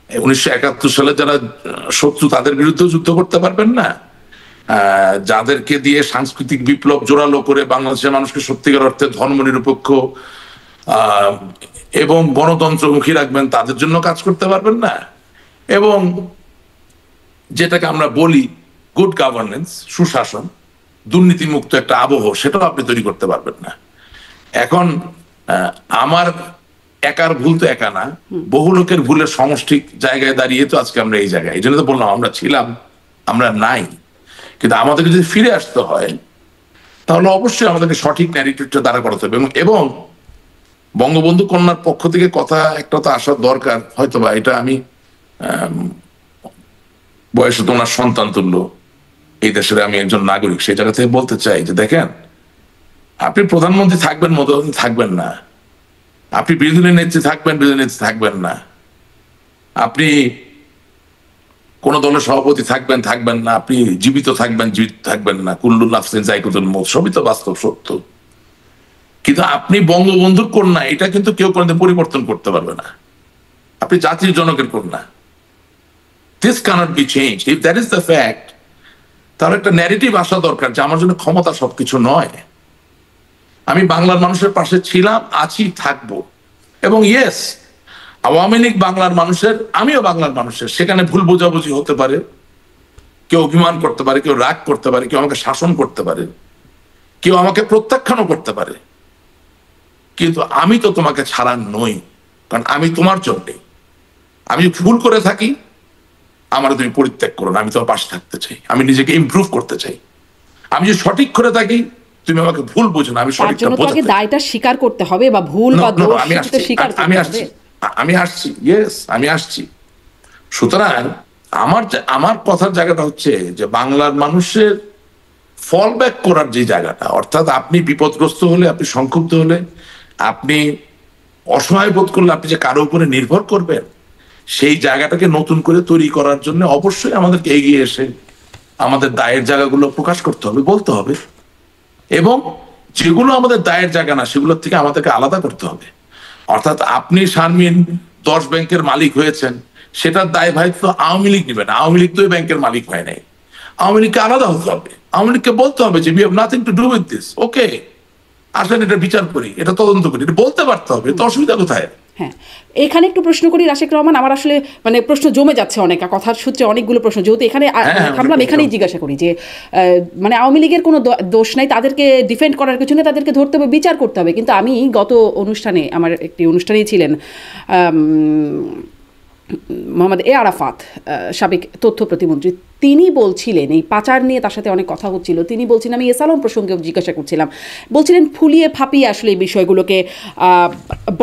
1971 সালে যারা শত্রু তাদের বিরুদ্ধেও যুদ্ধ করতে পারবেন না। যাদেরকে দিয়ে সাংস্কৃতিক বিপ্লব জোরালো করে বাংলাদেশের মানুষকে সত্যিকার অর্থে ধর্মনিরপেক্ষ এবং গণতন্ত্রমুখী রাখবেন, তাদের জন্য কাজ করতে পারবেন না। এবং যেটাকে আমরা বলি গুড গভর্নেন্স, সুশাসন, দুর্নীতিমুক্ত একটা আবহ, সেটাও আপনি তৈরি করতে পারবেন না। এখন আমার একার ভুল তো একা না, বহু লোকের ভুলের সমষ্টিক জায়গায় দাঁড়িয়ে তো আজকে আমরা এই জায়গায়। এই জন্য তো বললাম আমরা ছিলাম, আমরা নাই। কিন্তু আমাদেরকে যদি ফিরে আসতে হয় তাহলে অবশ্যই আমাদেরকে সঠিক ন্যারেটিভটা দাঁড়া করাতে হবে। এবং বঙ্গবন্ধু কন্যার পক্ষ থেকে কথা একটা তো আসার দরকার, হয়তোবা এটা আমি বয়সে তোমার সন্তান তুল্য, এই দেশের আমি একজন নাগরিক, সেই জায়গা থেকে বলতে চাই যে দেখেন, আপনি প্রধানমন্ত্রী থাকবেন, মধ্যমন্ত্রী থাকবেন না, আপনি বিরোধী নেত্রী থাকবেন, বিরোধী নেত্রী থাকবেন না, আপনি কোন দলের সভাপতি থাকবেন, থাকবেন না, আপনি জীবিত থাকবেন, জীবিত থাকবেন না, কুল্লু নাফসিন যায়কুতুল মউত, সবই তো বাস্তব সত্য। কিন্তু আপনি বঙ্গবন্ধুর কন্যা, এটা কিন্তু কেউ কোনোদিন পরিবর্তন করতে পারবে না। আপনি জাতির জনকের কন্যা। This cannot be changed. If that is the fact, তার একটা ন্যারেটিভ আসা দরকার যে আমার জন্য ক্ষমতা সবকিছু নয়। আমি বাংলার মানুষের পাশে ছিলাম, আছি, থাকবো। এবং ইয়েস, আওয়ামী লীগ বাংলার মানুষের, আমিও বাংলার মানুষের, সেখানে ভুল বোঝাবুঝি হতে পারে, কেউ অভিমান করতে পারে, কেউ রাগ করতে পারে, কেউ আমাকে শাসন করতে পারে, কেউ আমাকে প্রত্যাখ্যানও করতে পারে। কিন্তু আমি তো তোমাকে ছাড়া নই, কারণ আমি তোমার জন্যে। আমি ভুল করে থাকি, আমার তুমি পরিত্যাগ করো না, আমি তোমার পাশে থাকতে চাই, আমি নিজেকে ইমপ্রুভ করতে চাই। আমি যদি সঠিক করে থাকি, তুমি আমাকে ভুল বুঝো না, আমি সঠিকটা বোঝাতে চাই। দায়টা স্বীকার করতে হবে, বা ভুল বা দোষ স্বীকার করতে হবে। আমি আসছি, ইয়েস, আমি আসছি। সুতরাং আমার কথার জায়গাটা হচ্ছে যে বাংলার মানুষের ফল ব্যাক করার যে জায়গাটা, অর্থাৎ আপনি বিপদগ্রস্ত হলে, আপনি সংক্ষুব্ধ হলে, আপনি অসহায় বোধ করলে আপনি যে কারো উপরে নির্ভর করবেন, সেই জায়গাটাকে নতুন করে তৈরি করার জন্য অবশ্যই আমাদেরকে এগিয়ে এসে আমাদের দায়ের জায়গাগুলো প্রকাশ করতে হবে, বলতে হবে। এবং যেগুলো আমাদের দায়ের জায়গা না, সেগুলোর থেকে আমাদেরকে আলাদা করতে হবে। অর্থাৎ আপনি শারমিন 10 ব্যাংকের মালিক হয়েছেন, সেটার দায় ভাই তো আওয়ামী লীগ নেবে না। আওয়ামী লীগ তো ওই ব্যাংকের মালিক হয় নাই। আওয়ামী লীগকে আলাদা হতে হবে। আওয়ামী লীগকে বলতে হবে যে we have nothing to do with this, okay, আসেন এটা বিচার করি, এটা তদন্ত করি, এটা বলতে পারতে হবে। তো অসুবিধা কোথায়? হ্যাঁ, এখানে একটু প্রশ্ন করি রাশেক রহমান, আমার আসলে মানে প্রশ্ন জমে যাচ্ছে অনেক, কথার সূত্রে অনেকগুলো প্রশ্ন, যেহেতু এখানে থামলাম, এখানেই জিজ্ঞাসা করি যে মানে আওয়ামী লীগের কোনো দোষ নাই, তাদেরকে ডিফেন্ড করার পিছনে তাদেরকে ধরতে হবে, বিচার করতে হবে। কিন্তু আমি গত অনুষ্ঠানে, আমার একটি অনুষ্ঠানেই ছিলেন মোহাম্মদ এ আরাফাত, সাবেক তথ্য প্রতিমন্ত্রী, তিনি বলছিলেন, এই পাচার নিয়ে তার সাথে অনেক কথা হচ্ছিল, তিনি বলছিলেন, আমি এসালম প্রসঙ্গে জিজ্ঞাসা করছিলাম, বলছিলেন ফুলিয়ে ফাঁপিয়ে আসলে এই বিষয়গুলোকে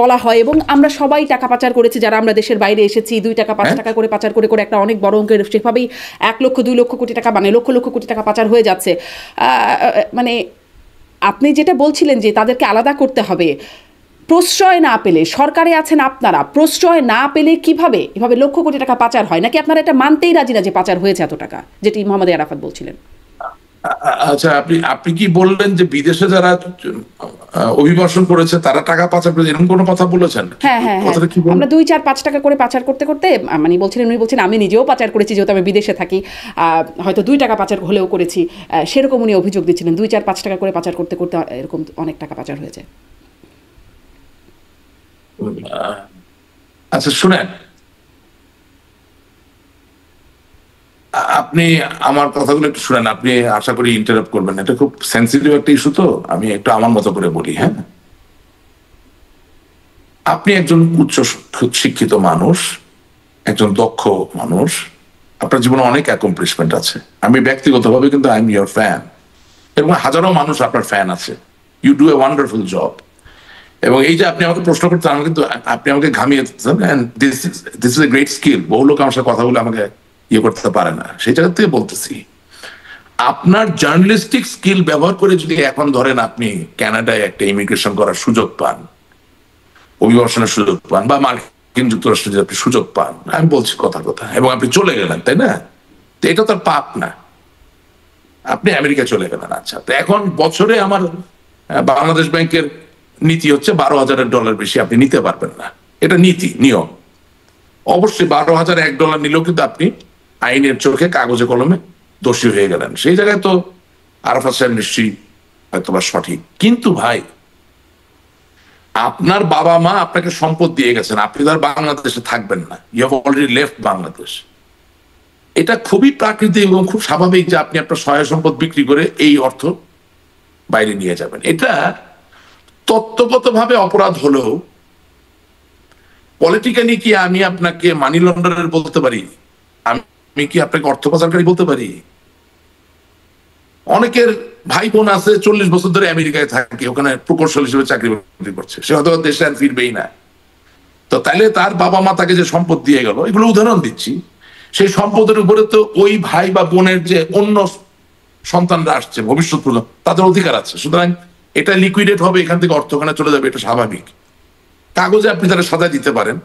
বলা হয়, এবং আমরা সবাই টাকা পাচার করেছি, যারা আমরা দেশের বাইরে এসেছি, 2 টাকা 5 টাকা করে পাচার করে করে একটা অনেক বড় অঙ্কের, সেভাবেই 1 লক্ষ 2 লক্ষ কোটি টাকা, মানে লক্ষ লক্ষ কোটি টাকা পাচার হয়ে যাচ্ছে। মানে আপনি যেটা বলছিলেন যে তাদেরকে আলাদা করতে হবে, প্রশ্রয় না পেলে, সরকারে আছেন আপনারা, প্রশ্রয় না পেলে কিভাবে এভাবে লক্ষ কোটি টাকা পাচার হয়? নাকি আপনারা এটা মানতেই রাজি না যে পাচার হয়েছে এত টাকা, যেটি মোহাম্মদ আরাফাত বলছিলেন? আচ্ছা, আপনি কি বললেন যে বিদেশে যারা অভিবাসন করেছে তারা টাকা পাচার করেছে, এরকম কোনো কথা বলেছেন? হ্যাঁ, আমরা 2, 4, 5 টাকা করে পাচার করতে করতে, মানে উনি বলছেন আমি নিজেও পাচার করেছি, যেহেতু আমি বিদেশে থাকি, হয়তো 2 টাকা পাচার হলেও করেছি, সেরকম উনি অভিযোগ দিচ্ছিলেন। 2, 4, 5 টাকা করে পাচার করতে করতে এরকম অনেক টাকা পাচার হয়েছে। আচ্ছা শুনেন, আপনি আমার কথাগুলো একটু শুনেন, আপনি আশা করি ইন্টারাপ্ট করবেন, এটা খুব সেন্সিটিভ একটা ইস্যু, তো আমি একটু আমার মতো করে বলি। হ্যাঁ, আপনি একজন উচ্চ শিক্ষিত মানুষ, একজন দক্ষ মানুষ, আপনার জীবনে অনেক অ্যাকমপ্লিশমেন্ট আছে। আমি ব্যক্তিগতভাবে কিন্তু আই এম ইয়োর ফ্যান, এবং হাজারো মানুষ আপনার ফ্যান আছে। You do a wonderful job. এবং এই যে আপনি আমাকে প্রশ্ন করতে, আমি কিন্তু আপনি আমাকে ঘামিয়ে দিচ্ছেন, this is a great skill. বহু লোক আমার সাথে কথা বলে আমাকে ইয়ে করতে পারে না, সেই জায়গা থেকে বলতেছি। আপনার জার্নালিস্টিক স্কিল ব্যবহার করে যদি এখন ধরেন আপনি কানাডায় একটা ইমিগ্রেশন করার সুযোগ পান, অভিবাসনের সুযোগ পান, বা মার্কিন যুক্তরাষ্ট্রে যদি আপনি সুযোগ পান, আমি বলছি কথা এবং আপনি চলে গেলেন, তাই না? তো এটা তার পাপ না, আপনি আমেরিকা চলে গেলেন। আচ্ছা, তো এখন বছরে আমার বাংলাদেশ ব্যাংকের নীতি হচ্ছে $12,000 বেশি আপনি নিতে পারবেন না, এটা নীতি নিয়ম। অবশ্যই $12,001 নিলেও কিন্তু আপনি আইনের চোখে কাগজে কলমে দোষী হয়ে গেলেন। সেই জায়গায় তো আরাফাত সাহেব নিশ্চয়ই হয়তোবা সঠিক, কিন্তু ভাই আপনার বাবা মা আপনাকে সম্পদ দিয়ে গেছেন, আপনি তো আর বাংলাদেশে থাকবেন না, you have already left Bangladesh. এটা খুবই প্রাকৃতিক এবং খুব স্বাভাবিক যে আপনি আপনার সহায় সম্পদ বিক্রি করে এই অর্থ বাইরে নিয়ে যাবেন। এটা তত্ত্বগতভাবে অপরাধ হলেও পলিটিক্যালি কি আমি আপনাকে মানি লন্ডারের বলতে পারি? আমি কি আপনাকে অর্থ পাচারকারী বলতে পারি? অনেকের ভাই বোন আছে 40 বছর ধরে আমেরিকায় থাকে, ওখানে প্রকৌশল হিসেবে চাকরি করছে, সে হয়তো দেশে আর ফিরবেই না। তো তাহলে তার বাবা মা তাকে যে সম্পদ দিয়ে গেল, এগুলো উদাহরণ দিচ্ছি, সেই সম্পদের উপরে তো ওই ভাই বা বোনের যে অন্য সন্তানরা আসছে ভবিষ্যৎ প্রজন্ম, তাদের অধিকার আছে। সুতরাং এটা লিকুইডেট হবে, এখান থেকে অর্থ ওখানে চলে যাবে, এটা স্বাভাবিক। কাগজে আপনি তারা সাজা দিতে পারেন,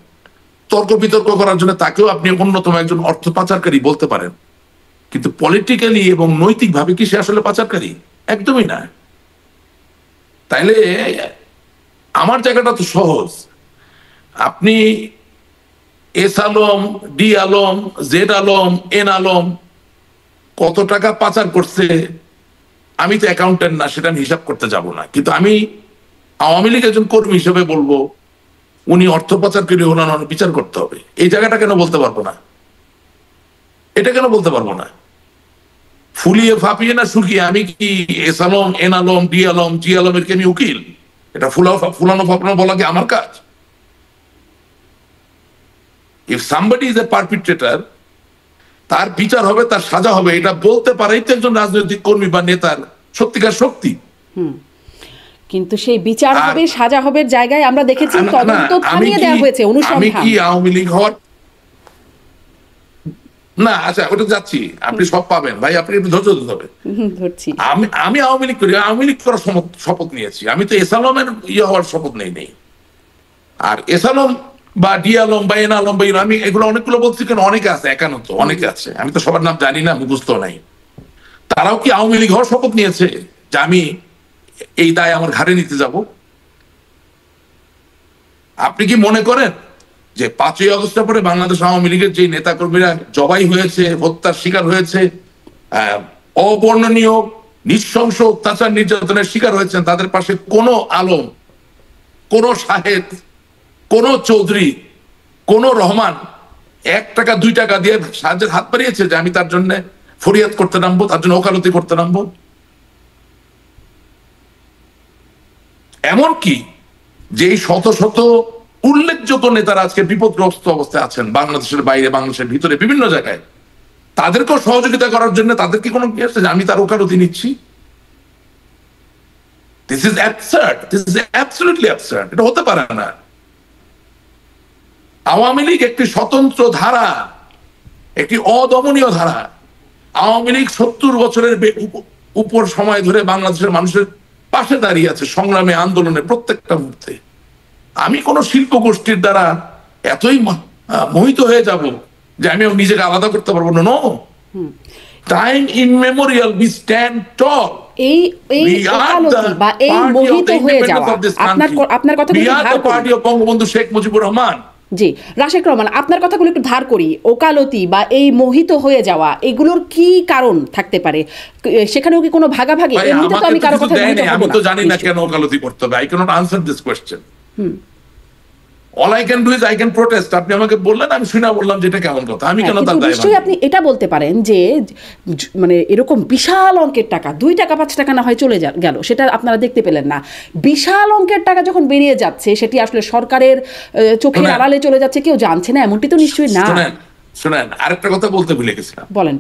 তর্ক বিতর্ক করার জন্য তাকেও আপনি অন্যতম একজন অর্থ পাচারকারী বলতে পারেন, কিন্তু পলিটিক্যালি এবং নৈতিকভাবে কি সে আসলে পাচারকারী? একদমই না। তাইলে আমার জায়গাটা তো সহজ, আপনি S Alam, D Alam, Z Alam, N Alam কত টাকা পাচার করছে, আমি তো অ্যাকাউন্টেন্ট না, সেটা আমি হিসাব করতে যাব না, কিন্তু আমি আওয়ামী লীগ একজন কর্মী হিসেবে বলবো উনি অর্থ পাচারকারী হলেন, বিচার করতে হবে। এই জায়গাটা কেন বলতে পারবো না? এটা কেন বলতে পারবো না? ফুলিয়ে ফাঁপিয়ে না শুকিয়ে আমি কি S Alam, N Alam, D Alam, G আলমের কি আমি উকিল? এটা ফুলানো ফাঁপানো বলা কি আমার কাজ? ইফ সামবডি ইজ এ পারপিট্রেটর, তার বিচার হবে, তার সাজা হবে, এটা বলতে পারাই তো একজন রাজনৈতিক কর্মী বা নেতার সত্যিকার শক্তি। কিন্তু সেই বিচার হবে, সাজা হবে জায়গায় আমরা দেখেছি তদন্ত থামিয়ে দেওয়া হয়েছে, অনুসন্ধান। আমি কি আওয়ামী লীগ হওয়ার না, আচ্ছা ওটা যাচ্ছি, আপনি সব পাবেন ভাই, আপনি একটু ধৈর্য ধরতে হবে। আমি আওয়ামী লীগ করি, আওয়ামী লীগ করার শপথ নিয়েছি, আমি তো এস আলমের হওয়ার শপথ নেই। আর এস আলম বা ডি আলম বা এন আলম বা আমি এগুলো অনেকগুলো বলছি, কেন অনেকে আছে, একান্ত অনেকে আছে, আমি তো সবার নাম জানি না, মুখস্থ নাই। তারাও কি আওয়ামী লীগ হওয়ার শপথ নিয়েছে যে আমি এই দায় আমার ঘাড়ে নিতে যাব? আপনি কি মনে করেন যে 5ই আগস্টের পরে বাংলাদেশ আওয়ামী লীগের যে নেতা কর্মীরা জবাই হয়েছে, হত্যার শিকার হয়েছে, অবর্ণনীয় নৃশংস অত্যাচার নির্যাতনের শিকার হয়েছেন, তাদের পাশে কোনো আলম, কোন সাহেব, কোন চৌধুরী, কোন রহমান 1 টাকা 2 টাকা দিয়ে সাহায্যের হাত বাড়িয়েছে যে আমি তার জন্য ফরিয়াদ করতে নামবো, তার জন্য ওকালতি করতে নামবো? এমনকি যে শত শত উল্লেখযোগ্য নেতারা আজকে বিপদগ্রস্ত অবস্থায় আছেন, বাংলাদেশের বাইরে, বাংলাদেশের ভিতরে, বিভিন্ন জায়গায়, তাদেরকেও সহযোগিতা করার জন্য তাদের কি কোনো কি আছে যে আমি তার ওকালতি নিচ্ছি? This is absurd, this is absolutely absurd. এটা হতে পারে না। আওয়ামী লীগ একটি স্বতন্ত্র ধারা, একটি অদমনীয় ধারা। আওয়ামী লীগ 70 বছরের উপর সময় ধরে বাংলাদেশের মানুষের পাশে দাঁড়িয়ে আছে সংগ্রামে, আন্দোলনে, প্রত্যেকটা মুহূর্তে। আমি কোন শিল্প গোষ্ঠীর দ্বারা এতই মোহিত হয়ে যাব যে আমি নিজেকে আলাদা করতে পারবো না। নো, টাইম ইমমেমোরিয়াল উই স্ট্যান্ড টল। এই ওকালতি বা এই মোহিত হয়ে যাওয়া, আপনার কথা পার্টি অফ বঙ্গবন্ধু শেখ মুজিবুর রহমান। জি, রাশেক রহমান, আপনার কথাগুলো একটু ধার করি। ওকালতি বা এই মোহিত হয়ে যাওয়া, এগুলোর কি কারণ থাকতে পারে? সেখানেও কি কোনো ভাগাভাগি? এমনিতে তো আমি কারো কথা আমি তো জানি না কেন ওকালতি করতে হবে। I cannot answer this question. All I can do is I can protest. আপনি আমাকে বললেন, আমি শুনে বললাম যে এটা কেমন কথা, আমি কেন তার দায়? নিশ্চয়ই আপনি এটা বলতে পারেন যে মানে এরকম বিশাল অঙ্কের টাকা, 2 টাকা 5 টাকা না হয় চলে গেল, সেটা আপনারা দেখতে পেলেন না। বিশাল অঙ্কের টাকা যখন বেরিয়ে যাচ্ছে, সেটি আসলে সরকারের চোখের আড়ালে চলে যাচ্ছে, কেউ জানছে না, এমনটি তো নিশ্চয়ই না। শুনেন, আরেকটা কথা বলতে ভুলে গেছিলাম। বলেন।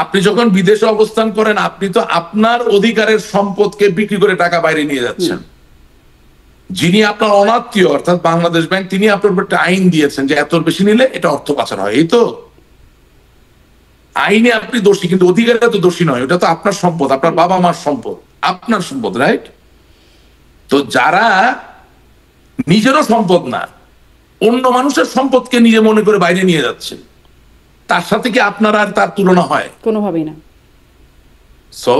আপনি যখন বিদেশে অবস্থান করেন, আপনি তো আপনার অধিকারের সম্পদকে বিক্রি করে টাকা বাইরে নিয়ে যাচ্ছেন। যিনি আপনার অনাত্মীয়, অর্থাৎ বাংলাদেশ ব্যাংক, তিনি আপনার উপর একটা আইন দিয়েছেন যে এত বেশি নিলে এটা অর্থ পাচার হয়, এই তো। আইনে আপনি দোষী, কিন্তু অধিকারীরা তো দোষী নয়। ওটা তো আপনার সম্পদ, আপনার বাবা মার সম্পদ, আপনার সম্পদ, রাইট? তো যারা নিজেরও সম্পদ না, অন্য মানুষের সম্পদকে নিজে মনে করে বাইরে নিয়ে যাচ্ছে, তার সাথে কি আপনার আর তার তুলনা হয়? কোনোভাবেই না। So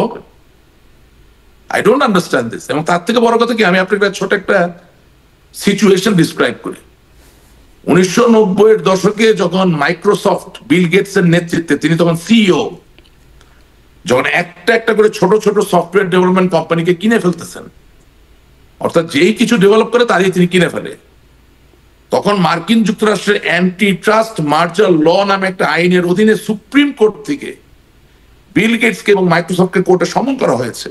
I don't understand this. এবং তার থেকে বড় কথা কি, আমি আপনাকে ছোট একটা সিচুয়েশন ডিসক্রাইব করি। 1990-এর দশকে যখন মাইক্রোসফট বিল গেটস এর নেতৃত্বে, তিনি তখন সিইও, যখন একটা একটা করে ছোট ছোট সফটওয়্যার ডেভেলপমেন্ট কোম্পানিকে কিনে ফেলতেছেন, অর্থাৎ যেই কিছু ডেভেলপ করে তারই তিনি কিনে ফেলে, তখন মার্কিন যুক্তরাষ্ট্রের অ্যান্টি ট্রাস্ট মার্জার ল নামে একটা আইনের অধীনে সুপ্রিম কোর্ট থেকে বিল গেটসকে এবং মাইক্রোসফটকে কোর্টে সমন করা হয়েছে।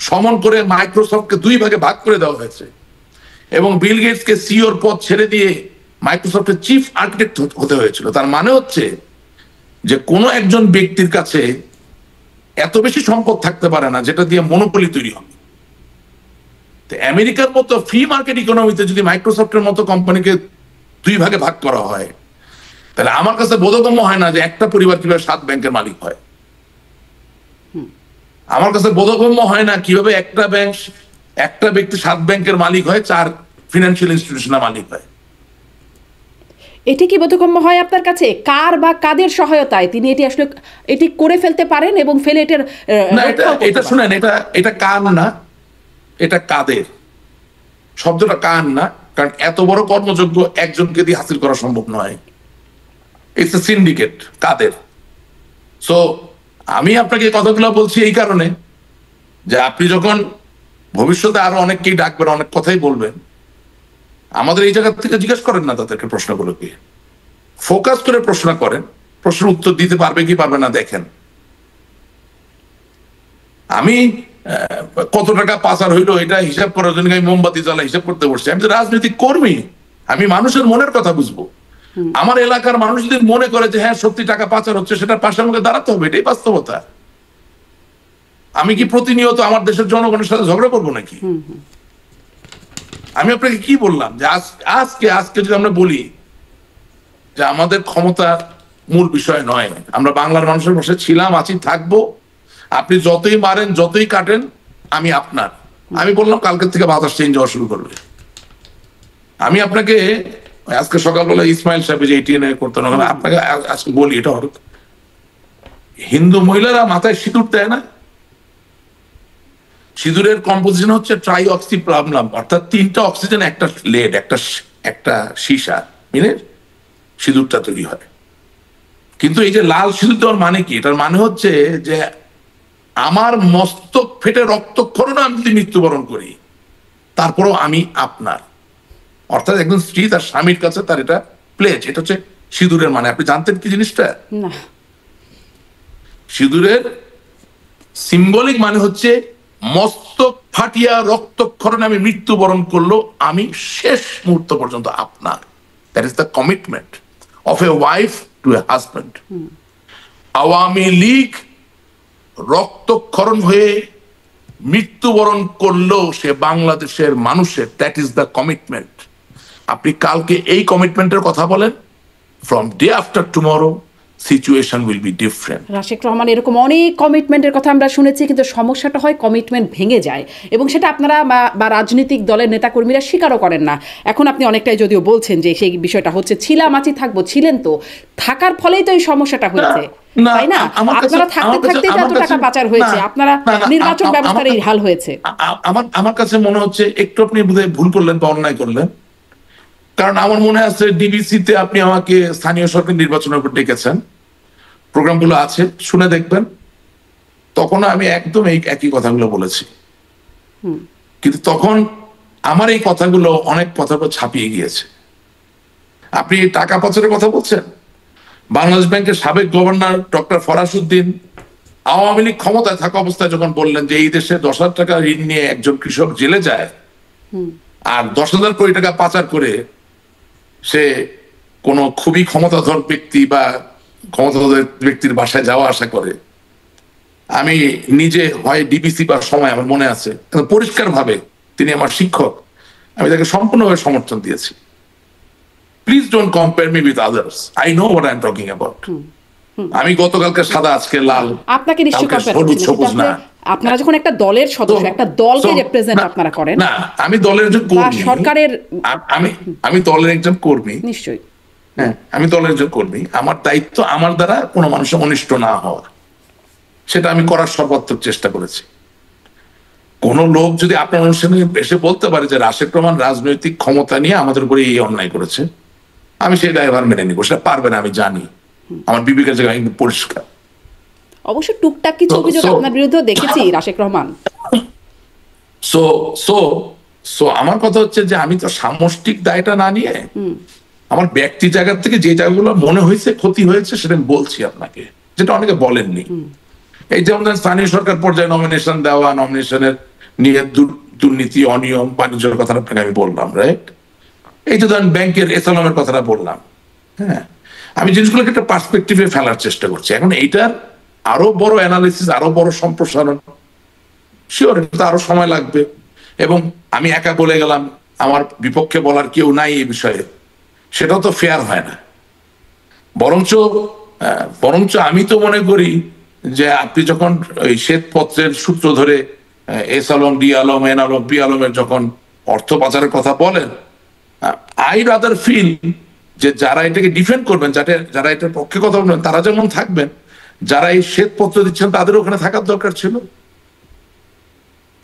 সমন করে মাইক্রোসফটকে 2 ভাগে ভাগ করে দেওয়া হয়েছে এবং বিল গেটসকে সিইওর পদ ছেড়ে দিয়ে মাইক্রোসফটের চিফ আর্কিটেক্ট হতে হয়েছিল। তার মানে হচ্ছে যে কোনো একজন ব্যক্তির কাছে এত বেশি সম্পদ থাকতে পারে না যেটা দিয়ে মনোপলি তৈরি হবে। আমেরিকার মতো ফ্রি মার্কেট ইকোনমিতে যদি মাইক্রোসফটের মতো কোম্পানিকে 2 ভাগে ভাগ করা হয়, তাহলে আমার কাছে বোধগম্য হয় না যে একটা পরিবার কিভাবে 7 ব্যাংকের মালিক হয়। আমার কাছে বোধগম্য হয় না কিভাবে একটা ব্যক্তি 7 ব্যাংকের মালিক হয়, 4 ফিনান্সিয়াল ইনস্টিটিউশনের মালিক হয়। এটি কি বোধগম্য হয় আপনার কাছে? কার বা কাদের সহায়তায় তিনি এটি করে ফেলতে পারেন এবং ফেলে এটার না, এটা শুনেন, এটা কার না, এটা কাদের। শব্দটা কার না, কারণ এত বড় কর্মযোগ্য একজনকে দিয়ে হাসিল করা সম্ভব নয়। It's a syndicate. কাদের? সো আমি আপনাকে কথাগুলো বলছি এই কারণে যে আপনি যখন ভবিষ্যতে আরো অনেককেই ডাকবেন, অনেক কথাই বলবেন, আমাদের এই জায়গা থেকে জিজ্ঞেস করেন না তাদেরকে প্রশ্নগুলোকে, ফোকাস করে প্রশ্ন করেন, প্রশ্নের উত্তর দিতে পারবে কি পারবে না দেখেন। আমি কত টাকা পাচার হইলো এটা হিসাব করার জন্য আমি মোমবাতি জ্বালা হিসাব করতে বসছি? আমি তো রাজনৈতিক কর্মী, আমি মানুষের মনের কথা বুঝবো। আমার এলাকার মানুষ যদি মনে করে যে হ্যাঁ সত্যি টাকা পাচার হচ্ছে, সেটার পাশে আমাকে দাঁড়াতে হবে, এটাই বাস্তবতা। আমি কি প্রতিনিয়ত আমার দেশের জনগণের সাথে ঝগড়া করবো নাকি? আমি আপনাকে কি বললাম যে আজকে যদি আমরা বলি যে আমাদের ক্ষমতা মূল বিষয় নয়, আমরা বাংলার মানুষের পাশে ছিলাম, আছি, থাকবো, আপনি যতই মারেন যতই কাটেন আমি আপনার। আমি বললাম কালকের থেকে বাতাস চেঞ্জ হওয়া শুরু করবে। আমি আপনাকে আজকে সকালবেলা ইসমাইল সাহেব যে এটিএনএ করতেন, আপনাকে আজকে বলি, এটা হঠাৎ হিন্দু মহিলারা মাথায় সিঁদুর দেয় না? সিঁদুরের কম্পোজিশন হচ্ছে ট্রাইঅক্সিপ্লামলাম, অর্থাৎ 3টা অক্সিজেন, একটা লেড, একটা সীসা মিলে সিঁদুরটা তৈরি হয়। কিন্তু এই যে লাল সিঁদুর দেওয়ার মানে কি? এটার মানে হচ্ছে যে আমার মস্তক ফেটে রক্তক্ষরণ আমি যদি মৃত্যুবরণ করি, তারপরও আমি আপনার। অর্থাৎ একজন স্ত্রী তার স্বামীর কাছে তার এটা প্লেজ। এটা হচ্ছে সিঁদুরের মানে। আপনি জানতেন কি জিনিসটা? না। সিঁদুরের সিম্বলিক মানে হচ্ছে মস্তক ফাটিয়া রক্তক্ষরণে আমি মৃত্যুবরণ করলো, আমি শেষ মুহূর্ত পর্যন্ত আপনার। That is the commitment of a wife to a husband. Awami League রক্তক্ষরণ হয়ে মৃত্যুবরণ করলেও সে বাংলাদেশের মানুষের, দ্যাট ইজ দ্য কমিটমেন্ট। আপনি কালকে এই কমিটমেন্টের কথা বলেন, from day after tomorrow situation will be different. Rashek Rahman, এরকম অনেক কমিটমেন্টের কথা আমরা শুনেছি, কিন্তু সমস্যাটা হয় কমিটমেন্ট ভেঙে যায় এবং সেটা আপনারা বা রাজনৈতিক দলের নেতাকর্মীরা স্বীকারও করেন না। এখন আপনি অনেকটাই যদিও বলছেন যে সেই বিষয়টা হচ্ছে ছিলাম, আছি, থাকবো, ছিলেন তো, থাকার ফলেই তো এই সমস্যাটা হয়েছে, তাই না? আপনারা থাকতে থাকতে এত টাকা পাচার হয়েছে, আপনারা নির্বাচন ব্যবস্থার এই হাল হয়েছে। আমার কাছে মনে হচ্ছে একটু আপনি বোধহয় ভুল করলেন বা অন্যায় করলেন, কারণ আমার মনে আছে ডিবিসিতে আপনি আমাকে স্থানীয় সরকার নির্বাচনের উপর ডেকেছেন, প্রোগ্রামগুলো আছে, শুনে দেখবেন। তখন আমি একদম এই একই কথাগুলো বলেছি, কিন্তু তখন আমার এই কথাগুলো অনেক কথার পর ছাপিয়ে গিয়েছে। আপনি টাকা পাচারের কথা বলছেন, বাংলাদেশ ব্যাংকের সাবেক গভর্নর ডক্টর ফরাসউদ্দিন আওয়ামী লীগ ক্ষমতায় থাকা অবস্থায় যখন বললেন যে এই দেশে 10,000 টাকা ঋণ নিয়ে একজন কৃষক জেলে যায় আর 10,000 কোটি টাকা পাচার করে সে কোনো খুবই ক্ষমতাধর ব্যক্তি বা ক্ষমতাধর ব্যক্তির বাসায় যাওয়া আসা করে, আমি নিজে হয় ডিবিসি বা সময় আমার মনে আছে, পরিষ্কার ভাবে তিনি আমার শিক্ষক, আমি তাকে সম্পূর্ণভাবে সমর্থন দিয়েছি। Please don't compare me with others, I know what I am talking about. আমি গতকালকে সাদা, আজকে লাল, আপনাকে নিশ্চয়ই কালকে কম্পেয়ার হলুদ করছেন, সবুজ না। আপনারা যখন একটা দলের সদস্য, একটা দলকে রিপ্রেজেন্ট আপনারা করেন, না আমি দলের একজন বা কর্মী, সরকারের, আমি দলের একজন কর্মী, নিশ্চয়ই হ্যাঁ আমি দলের একজন কর্মী, আমার দায়িত্ব আমার দ্বারা কোনো মানুষের অনিষ্ট না হওয়া, সেটা আমি করার সর্বাত্মক চেষ্টা করেছি। কোন লোক যদি আপনার অনুষ্ঠানে এসে বলতে পারে যে রাশেদ রহমান রাজনৈতিক ক্ষমতা নিয়ে আমাদের উপরে এই অন্যায় করেছে, আমি সেই দায়ভার মেনে নিব। সেটা পারবে না, আমি জানি, আমার বিবেকের জায়গায় কিন্তু পরিষ্কার। অবশ্য টুকটাক কিছু অভিযোগ আপনার বিরুদ্ধেও দেখেছি Rashed Rahman. So so so আমার কথা হচ্ছে যে আমি তো সামষ্টিক দায়টা না নিয়ে আমার ব্যক্তি জায়গা থেকে যে জায়গাগুলো মনে হয়েছে ক্ষতি হয়েছে সেটা আমি বলছি আপনাকে, যেটা অনেকে বলেননি। এই যেমন স্থানীয় সরকার পর্যায়ে নমিনেশন দেওয়া, নমিনেশনের নিয়ে দুর্নীতি, অনিয়ম, বাণিজ্যের কথাটা আপনাকে আমি বললাম, রাইট? এই যে ধরেন ব্যাংকের এসালামের কথাটা বললাম, হ্যাঁ আমি জিনিসগুলোকে একটা পার্সপেক্টিভে ফেলার চেষ্টা করছি। এখন এইটার আরো বড় অ্যানালিসিস, আরো বড় সম্প্রসারণ, শিওর এটা আরো সময় লাগবে। এবং আমি একা বলে গেলাম, আমার বিপক্ষে বলার কেউ নাই এই বিষয়ে, সেটাও তো ফেয়ার হয় না। বরঞ্চ আমি তো মনে করি যে আপনি যখন ওই শ্বেতপত্রের সূত্র ধরে S Alam, D Alam, N Alam, P আলমের যখন অর্থ পাচারের কথা বলেন, আই রাদার ফিল যে যারা এটাকে ডিফেন্ড করবেন, যারা এটার পক্ষে কথা বলবেন, তারা যেমন থাকবেন, যারা এই শ্বেতপত্র দিচ্ছেন তাদের ওখানে থাকার দরকার ছিল।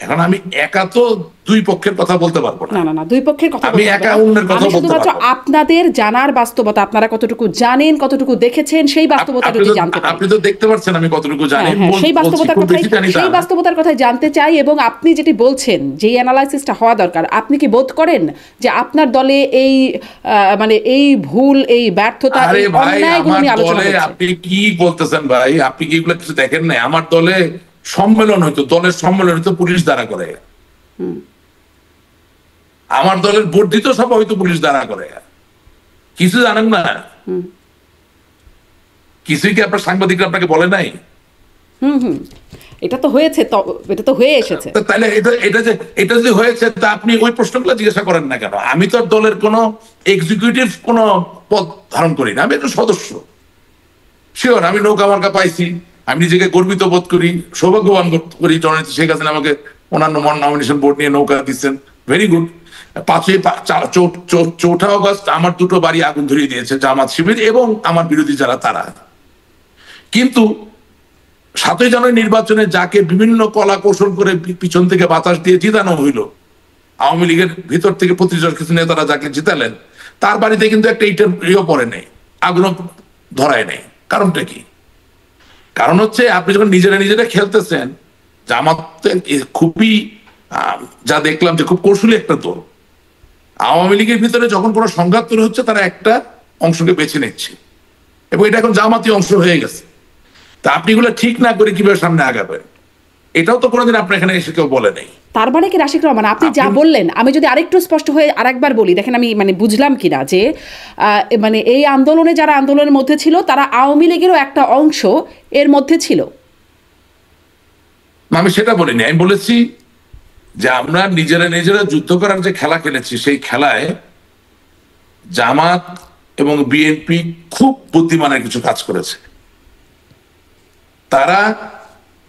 এখন আমি একা তো দুই পক্ষের কথা বলতে পারবো না। না, দুই পক্ষের কথা আমি একা অন্যের কথা বলতে শুধুমাত্র পারবো। আপনাদের জানার বাস্তবতা, আপনারা কতটুকু জানেন, কতটুকু দেখেছেন, সেই বাস্তবতাটা জানতে চাই। আপনি তো দেখতে পাচ্ছেন আমি কতটুকু জানি, সেই বাস্তবতার কথাই জানতে চাই। এবং আপনি যেটি বলছেন, যে অ্যানালাইসিসটা হওয়া দরকার, আপনি কি বোধ করেন যে আপনার দলে এই মানে এই ভুল, এই ব্যর্থতা, এই অন্যায়গুলো নিয়ে আলোচনা হচ্ছে? আপনি কি বলতেছেন ভাই? আপনি কি এগুলো কিছু দেখেন না? আমার দলে সম্মেলন হইতো, দলের সম্মেলন হইতো পুলিশ দ্বারা করে। আমার দলের বর্ধিত সভা হয়তো পুলিশ দ্বারা করে। কিছু জানেন না? কিছুই কি আপনার সাংবাদিকরা আপনাকে বলে নাই? এটা তো হয়েছে, এটা তো হয়ে এসেছে। তাহলে এটা যদি হয়েছে, তা আপনি ওই প্রশ্নগুলো জিজ্ঞাসা করেন না কেন? আমি তো দলের কোনো এক্সিকিউটিভ কোনো পদ ধারণ করি না, আমি একটা সদস্য। শিওর আমি নৌকা মার্কা পাইছি, আমি নিজেকে গর্বিত বোধ করি, সৌভাগ্যবান বোধ করি। জননেত্রী শেখ হাসিনা আমাকে অন্যান্য নমিনেশন বোর্ড নিয়ে নৌকা দিচ্ছেন, ভেরি গুড। 4 অগস্ট আমার দুটো বাড়ি আগুন ধরিয়ে দিয়েছে জামাত শিবির এবং আমার বিরোধী যারা তারা। কিন্তু 7ই জানুয়ারি নির্বাচনে যাকে বিভিন্ন কলা কৌশল করে পিছন থেকে বাতাস দিয়ে জিতানো হইল, আওয়ামী লীগের ভিতর থেকে প্রতিষ্ঠা কিছু নেতারা যাকে জিতালেন, তার বাড়িতে কিন্তু একটা ইটের পড়ে নেই, আগুন ধরায় নেই। কারণটা কি? কারণ হচ্ছে আপনি যখন নিজেরা খেলতেছেন, জামাত খুবই যা দেখলাম যে খুব কৌশলী একটা দল। আওয়ামী লীগের ভিতরে যখন কোনো সংঘাত তৈরি হচ্ছে, তারা একটা অংশকে বেছে নিচ্ছে এবং এটা এখন জামাতি অংশ হয়ে গেছে। তা আপনি এগুলো ঠিক না করে কিভাবে সামনে আগাবেন? এটাও তো কোনোদিন আপনার এখানে এসে কেউ বলে নাই। তার মানে কি রাশিদ রহমান, আপনি যা বললেন, আমি যদি আরেকটু স্পষ্ট হয়ে আরেকবার বলি, দেখেন আমি মানে বুঝলাম কিনা, যে মানে এই আন্দোলনে যারা আন্দোলনের মধ্যে ছিল, তারা আওয়ামী লীগেরও একটা অংশ এর মধ্যে ছিল। আমি সেটা বলিনি, আমি বলেছি যে আমরা নিজেরা যুদ্ধ করার যে খেলা খেলেছি, সেই খেলায় জামাত এবং বিএনপি খুব বুদ্ধিমানের কিছু কাজ করেছে। তারা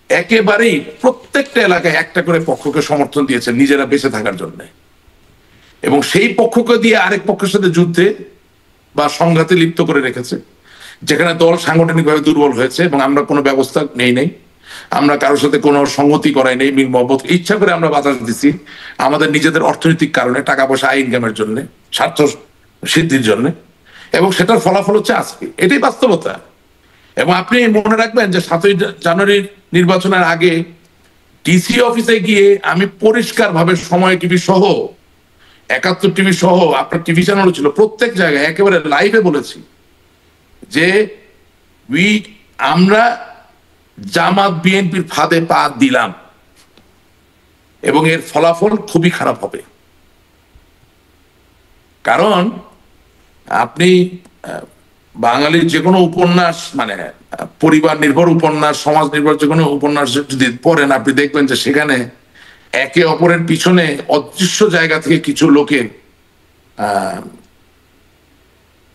একেবারেই প্রত্যেকটা এলাকায় একটা করে পক্ষকে সমর্থন দিয়েছে নিজেরা বেঁচে থাকার জন্য, এবং সেই পক্ষকে দিয়ে আরেক পক্ষের সাথে যুদ্ধে বা সংঘাতে লিপ্ত করে রেখেছে, যেখানে দল সাংগঠনিকভাবে দুর্বল হয়েছে এবং আমরা কোনো ব্যবস্থা নেই, আমরা কারোর সাথে কোনো সংগতি করাই নেই, মিল মহব্বত ইচ্ছা করে আমরা বাতাস দিচ্ছি আমাদের নিজেদের অর্থনৈতিক কারণে, টাকা পয়সা ইনকামের জন্য, স্বার্থ সিদ্ধির জন্য, এবং সেটার ফলাফল হচ্ছে আজকে। এটাই বাস্তবতা। এবং আপনি মনে রাখবেন যে 7ই জানুয়ারি নির্বাচনের আগে ডিসি অফিসে গিয়ে আমি পরিষ্কার ভাবে সময় টিভি সহ, 71 টিভি সহ, আপনার টিভি চ্যানেল ছিল, প্রত্যেক জায়গায় একেবারে লাইভে বলেছি যে আমরা জামাত বিএনপির ফাঁদে পা দিলাম এবং এর ফলাফল খুবই খারাপ হবে। কারণ আপনি বাঙালির যে কোনো উপন্যাস, মানে পরিবার নির্ভর উপন্যাস, সমাজ নির্ভর যে কোনো উপন্যাস যদি পড়েন, আপনি দেখবেন যে সেখানে একে অপরের পিছনে অদৃশ্য জায়গা থেকে কিছু লোকে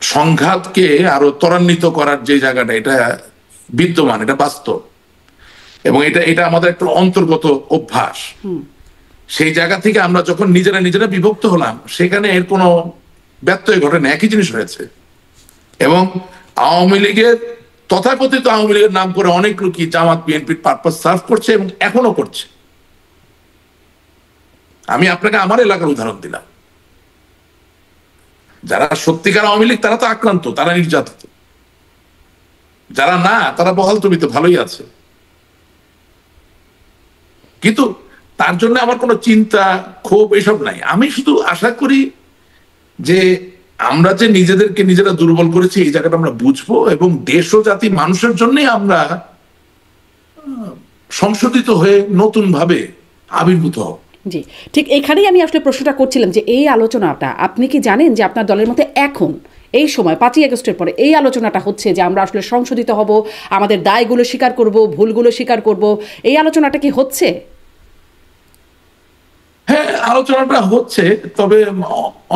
সংঘাতকে আরো ত্বরান্বিত করার যে জায়গাটা, এটা বিদ্যমান, এটা বাস্তব, এবং এটা এটা আমাদের একটা অন্তর্গত অভ্যাস। সেই জায়গা থেকে আমরা যখন নিজেরা নিজেরা বিভক্ত হলাম, সেখানে এর কোনো ব্যত্যয় ঘটে না, একই জিনিস হয়েছে। এবং আওয়ামী লীগের, তথাকথিত আওয়ামী লীগের নাম করে অনেক লোকই জামাত বিএনপির পারপাস সার্ভ করছে এবং এখনো করছে। আমি আপনাকে আমার এলাকার উদাহরণ দিলাম। যারা সত্যিকার আওয়ামী লীগ তারা তো আক্রান্ত, তারা নির্যাতিত। যারা না, তারা বহালতবিত ভালোই আছে। কিন্তু তার জন্য আমার কোনো চিন্তা, ক্ষোভ এসব নাই। আমি শুধু আশা করি যে আমরা যে নিজেদেরকে নিজেরা দুর্বল করেছি, এই জায়গাটা আমরা বুঝবো, এবং দেশ ও জাতি মানুষের জন্যই আমরা সংশোধিত হয়ে নতুন ভাবে আবির্ভূত হব। জি, ঠিক এখানেই আমি আসলে প্রশ্নটা করছিলাম যে এই আলোচনাটা আপনি কি জানেন যে আপনার দলের মধ্যে এখন এই সময় 5ই আগস্টের পরে এই আলোচনাটা হচ্ছে যে আমরা আসলে সংশোধিত হব, আমাদের দায়গুলো স্বীকার করব, ভুলগুলো স্বীকার করব, এই আলোচনাটা কি হচ্ছে? হ্যাঁ, আলোচনাটা হচ্ছে, তবে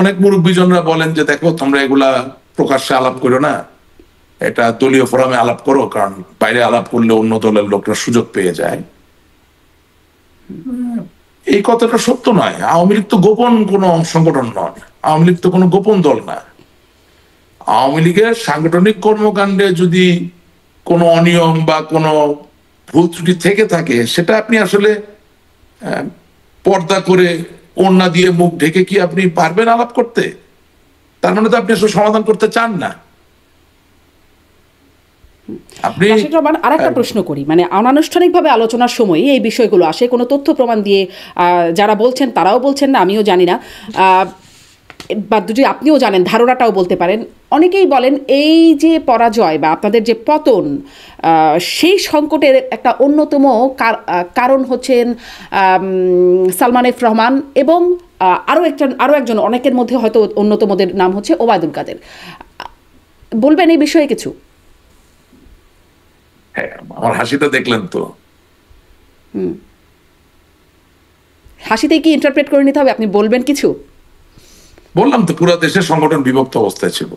অনেক মুরব্বীজনরা বলেন যে দেখো, তোমরা এগুলা প্রকাশ্যে আলাপ করো না, এটা দলীয় ফোরামে আলাপ করো, কারণ বাইরে আলাপ করলে অন্য দলের লোকরা সুযোগ পেয়ে যায়। এই কথাটা সত্য নয়। আওয়ামী লীগ তো গোপন কোনো সংগঠন নয়, আওয়ামী লীগ তো কোনো গোপন দল না। আওয়ামী লীগের সাংগঠনিক কর্মকাণ্ডে যদি কোনো অনিয়ম বা কোনো ভুল ত্রুটি থেকে থাকে, সেটা আপনি আসলে পর্দা করে, ওড়না দিয়ে মুখ ঢেকে কি আপনি পারবেন আলাপ করতে? তার মানে তো আপনি আসলে সমাধান করতে চান না। আপনি আরেকটা প্রশ্ন করি, মানে অনানুষ্ঠানিকভাবে আলোচনার সময় এই বিষয়গুলো আসে, কোনো তথ্য প্রমাণ দিয়ে যারা বলছেন তারাও বলছেন না, আমিও জানি না, বা যদি আপনিও জানেন ধারণাটাও বলতে পারেন। অনেকেই বলেন এই যে পরাজয় বা আপনাদের যে পতন, সেই সংকটের একটা অন্যতম কারণ হচ্ছেন সালমান এফ রহমান এবং আরও একজন, অনেকের মধ্যে হয়তো অন্যতমদের নাম হচ্ছে ওবায়দুল কাদের। বলবেন এই বিষয়ে কিছু? হ্যাঁ, আমার হাসিটা দেখলেন তো? হাসিতে কি ইন্টারপ্রেট করে নিতে হবে? আপনি বলবেন কিছু? বললাম তো, পুরো দেশের সংগঠন বিভক্ত অবস্থায় ছিল।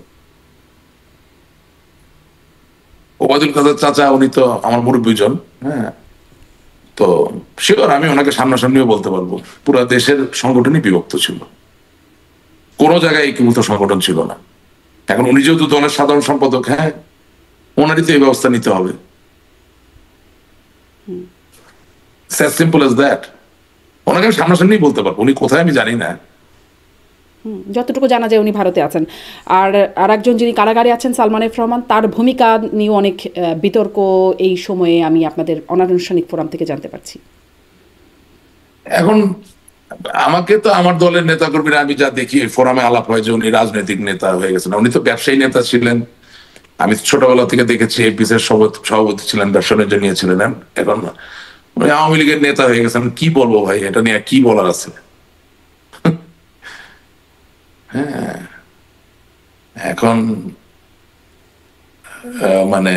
ওবায়দুল কাদের চাচা, উনি তো আমার মুরব্বীজন। হ্যাঁ, তো শিওর আমি ওনাকে সামনাসামনিও বলতে পারবো, পুরো দেশের সংগঠনই বিভক্ত ছিল, কোনো জায়গায় একীভূত সংগঠন ছিল না। এখন উনি যেহেতু দলের সাধারণ সম্পাদক, হ্যাঁ, ওনারই তো এই ব্যবস্থা নিতে হবে। Simple as that. ওনাকে আমি সামনাসামনি বলতে পারবো, উনি কোথায় আমি জানি না। যতটুকু জানা যায় উনি ভারতে আছেন। আর একজন যিনি কারাগারে আছেন, সালমান এফ রহমান, তার ভূমিকা নিয়ে অনেক বিতর্ক এই সময়ে আমি আপনাদের অনানুষ্ঠানিক ফোরাম থেকে জানতে পারছি। এখন আমাকে তো আমার দলের নেতাকর্মীরা, আমি যা দেখি ফোরামে আলাপ হয় যে উনি রাজনৈতিক নেতা হয়ে গেছেন। উনি তো ব্যবসায়ী নেতা ছিলেন। আমি ছোটবেলা থেকে দেখেছি এপিসের সভাপতি ছিলেন, ব্যবসা বাণিজ্য নিয়েছিলেন। এখন উনি আওয়ামী লীগের নেতা হয়ে গেছেন। কি বলবো ভাই, এটা নিয়ে কি বলার আছে? হ্যাঁ, এখন মানে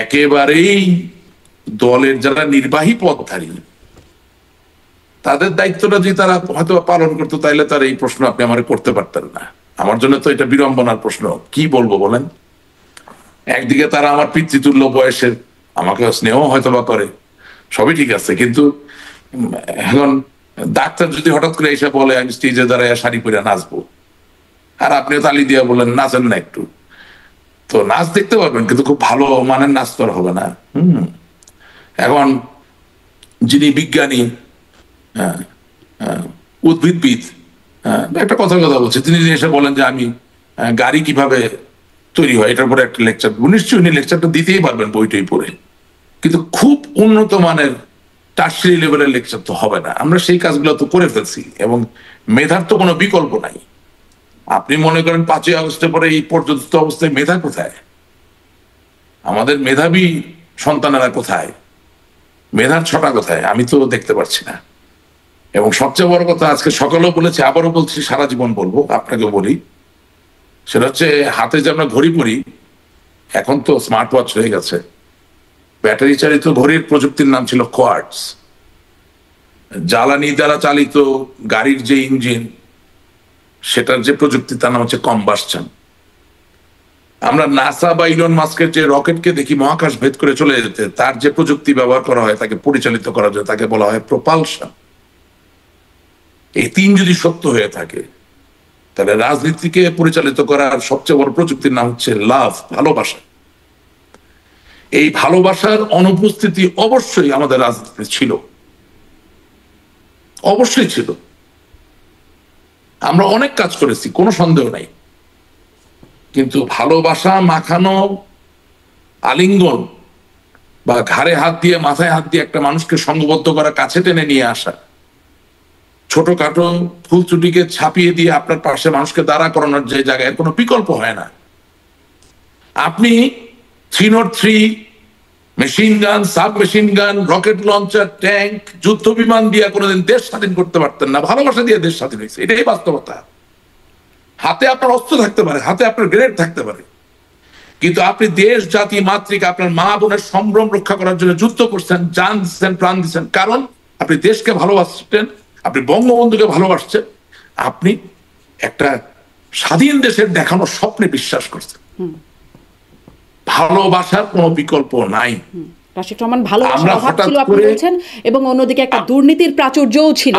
একেবারেই দলের যারা নির্বাহী পদধারী, তাদের দায়িত্বটা যদি তারা হয়তো পালন করতো, তাইলে তার এই প্রশ্ন আপনি আমার করতে পারতেন না। আমার জন্য তো এটা বিড়ম্বনার প্রশ্ন। কি বলবো বলেন? একদিকে তারা আমার পিতৃতুল্য বয়সের, আমাকে স্নেহ হয়তো বা করে, সবই ঠিক আছে, কিন্তু এখন ডাক্তার যদি হঠাৎ করে এসে বলে আমি স্টেজে দাঁড়ায় শাড়ি পরে নাচবো, আর আপনিও তালি দিয়ে বলেন নাচেন না একটু, তো নাচ দেখতে পারবেন কিন্তু খুব ভালো মানের নাচ তো হবে না। এখন যিনি বিজ্ঞানী, উদ্ভিদবিদ, একটা কথা বলছে, তিনি এসে বলেন যে আমি গাড়ি কিভাবে তৈরি হয় এটার পরে একটা লেকচার, নিশ্চয়ই উনি লেকচারটা দিতেই পারবেন বইটই পড়ে, কিন্তু খুব উন্নত মানের টার্সিয়ারি লেভেলের লেকচার তো হবে না। আমরা সেই কাজগুলো তো করে ফেলছি, এবং মেধার তো কোনো বিকল্প নাই। আপনি মনে করেন 5ই আগস্টের পরে এই পর্যন্ত অবস্থায় মেধা কোথায়? আমাদের মেধাবী সন্তানেরা কোথায়? মেধার ছটা কোথায়? আমি তো দেখতে পাচ্ছি না। এবং সবচেয়ে বড় কথা, আজকে সকালেও বলেছি, আবারও বলছি, সারা জীবন বলবো, আপনাকে বলি, সেটা হচ্ছে হাতে যে আমরা ঘড়ি পরি, এখন তো স্মার্ট ওয়াচ হয়ে গেছে। ব্যাটারি চালিত ঘড়ির প্রযুক্তির নাম ছিল কোয়ার্টস। জ্বালানি দ্বারা চালিত গাড়ির যে ইঞ্জিন, সেটার যে প্রযুক্তি, তার নাম হচ্ছে কম্বাসশন। আমরা নাসা বা ইলন মাস্কের যে রকেটকে দেখি মহাকাশ ভেদ করে চলে যেতে, তার যে প্রযুক্তি ব্যবহার করা হয় তাকে পরিচালিত করার জন্য তাকে বলা হয় প্রপালশন। এই তিন যদি সত্য হয়ে থাকে, তাহলে রাজনীতিকে পরিচালিত করার সবচেয়ে বড় প্রযুক্তির নাম হচ্ছে লাভ, ভালোবাসা। এই ভালোবাসার অনুপস্থিতি অবশ্যই আমাদের রাজনীতিতে ছিল, অবশ্যই ছিল। আমরা অনেক কাজ করেছি, কোনো সন্দেহ নাই, কিন্তু ভালোবাসা মাখানো আলিঙ্গন বা ঘাড়ে হাত দিয়ে মাথায় হাত দিয়ে একটা মানুষকে সংঘবদ্ধ করা, কাছে টেনে নিয়ে আসা, ছোটখাটো ফুল চুটিকে ছাপিয়ে দিয়ে আপনার পাশে মানুষকে দাঁড়া করানোর যে জায়গায় কোনো বিকল্প হয় না। আপনি 303 machine gun, sub machine gun, rocket launcher, tank, যুদ্ধ বিমান দিয়ে কোনোদিন দেশ স্বাধীন করতে পারতেন না। ভালোবাসা দিয়ে দেশ স্বাধীন হয়েছে, এটাই বাস্তবতা। হাতে আপনার অস্ত্র থাকতে পারে, হাতে আপনার গ্রেনেড থাকতে পারে, কিন্তু আপনি দেশ, জাতি, মাতৃকা, আপনার মা বোনের সম্ভ্রম রক্ষা করার জন্য যুদ্ধ করছেন, জান দিচ্ছেন, প্রাণ দিচ্ছেন, কারণ আপনি দেশকে ভালোবাসছেন, আপনি বঙ্গবন্ধুকে ভালোবাসছেন, আপনি একটা স্বাধীন দেশের দেখানো স্বপ্নে বিশ্বাস করছেন। ভালোবাসার কোনো বিকল্প নাই। রাশিদ রহমান, ভালোবাসার অভাব ছিল আপনি বলছেন, এবং অন্যদিকে একটা দুর্নীতির প্রাচুর্যও ছিল।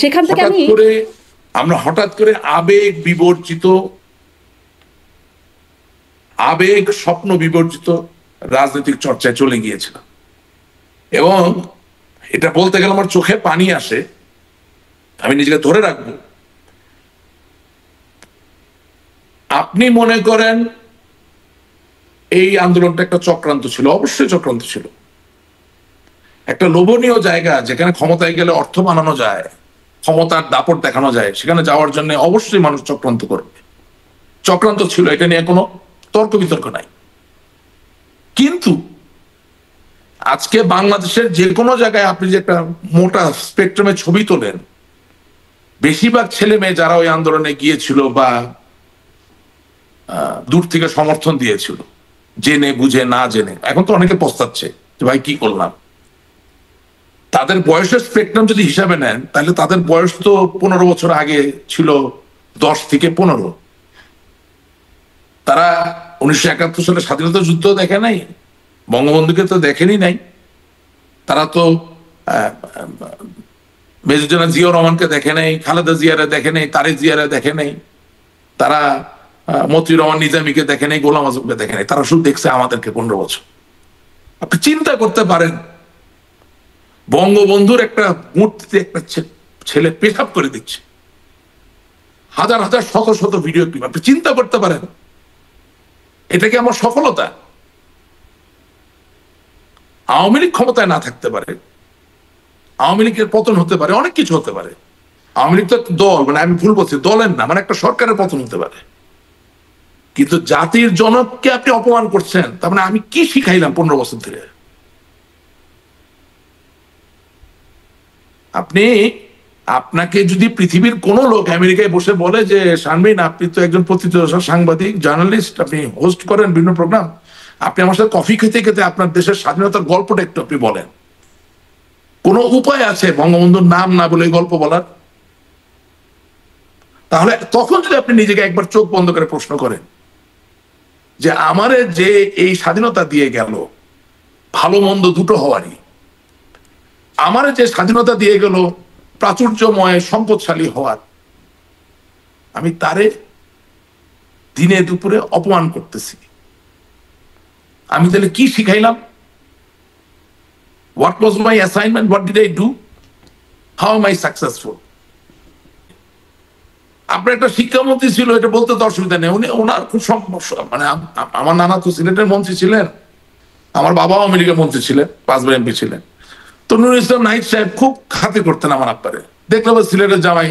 সেখান থেকে আমরা হঠাৎ করে আবেগ বিবর্জিত, আবেগ স্বপ্ন বিবর্জিত রাজনৈতিক চর্চায় চলে গিয়েছিলাম, এবং এটা বলতে গেলে আমার চোখে পানি আসে, আমি নিজেকে ধরে রাখবো। আপনি মনে করেন এই আন্দোলনটা একটা চক্রান্ত ছিল? অবশ্যই চক্রান্ত ছিল। একটা লোভনীয় জায়গা যেখানে ক্ষমতায় গেলে অর্থ বানানো যায়, ক্ষমতার দাপট দেখানো যায়, সেখানে যাওয়ার জন্য অবশ্যই মানুষ চক্রান্ত করবে। চক্রান্ত ছিল, এটা নিয়ে কোনো তর্ক বিতর্ক নাই। কিন্তু আজকে বাংলাদেশের যে কোনো জায়গায় আপনি যে একটা মোটা স্পেকট্রামে ছবি তোলেন, বেশিরভাগ ছেলে মেয়ে যারা ওই আন্দোলনে গিয়েছিল বা দূর থেকে সমর্থন দিয়েছিল, জেনে বুঝে না জেনে, এখন তো অনেকে পস্তাচ্ছে যে ভাই কি করলাম। তাদের বয়সের স্পেকট্রাম যদি হিসাবে নেন, তাহলে তাদের বয়স তো 15 বছর আগে ছিল 10 থেকে 15। তারা 1971 সালে স্বাধীনতা যুদ্ধ দেখে নাই, বঙ্গবন্ধুকে তো দেখেনি নাই। তারা তো মেজর জেনারেল জিয়াউর রহমানকে দেখে নাই, খালেদা জিয়ারে দেখে নাই, তারেক জিয়ারে দেখে নাই, তারা মতিউর রহমান নিজামীকে দেখে নাই, গোলাম আজমকে দেখে নাই। তারা শুধু দেখছে আমাদেরকে 15 বছর। আপনি চিন্তা করতে পারেন, বঙ্গবন্ধুর একটা মূর্তিতে একটা ছেলে পেশাব করে দিচ্ছে, হাজার হাজার শত শত ভিডিও ক্লিপ। আপনি চিন্তা করতে পারেন, এটা কি আমার সফলতা? আওয়ামী লীগ ক্ষমতায় না থাকতে পারে, আওয়ামী লীগের পতন হতে পারে, অনেক কিছু হতে পারে। আওয়ামী লীগ তো দল, মানে আমি ভুল বলছি, দলের না, মানে একটা সরকারের পতন হতে পারে। কিন্তু জাতির জনককে আপনি অপমান করছেন, তার মানে আমি কি শিখাইলাম 15 বছর ধরে? আপনাকে যদি পৃথিবীর কোন লোক আমেরিকায় বসে বলে যে শারমিন আপনি তো একজন প্রতিষ্ঠা সাংবাদিক, জার্নালিস্ট, আপনি হোস্ট করেন বিভিন্ন প্রোগ্রাম, আপনি আমার সাথে কফি খেতে খেতে আপনার দেশের স্বাধীনতার গল্পটা একটু আপনি বলেন, কোনো উপায় আছে বঙ্গবন্ধুর নাম না বলে গল্প বলার? তাহলে তখন যদি আপনি নিজেকে একবার চোখ বন্ধ করে প্রশ্ন করেন যে আমারে যে এই স্বাধীনতা দিয়ে গেল, ভালো মন্দ দুটো হওয়ারই, আমারে যে স্বাধীনতা দিয়ে গেল প্রাচুর্যময় সম্পদশালী হওয়ার, আমি তারে দিনে দুপুরে অপমান করতেছি। আমি তাহলে কি শিখাইলাম? What was my assignment? What did I do? How am I successful? আপনার একটা শিক্ষামন্ত্রী ছিল, এটা বলতে তো অসুবিধা নেই, উনি ওনার খুব মানে আমার নানা তো সিলেটের মন্ত্রী ছিলেন, আমার বাবাও আমেরিকার মন্ত্রী ছিলেন, 5 বার এমপি ছিলেন। তো নুরুল ইসলাম নাহিদ সাহেব খুব খাতির করতেন আমার আব্বারে, দেখলাম সিলেটের জামাই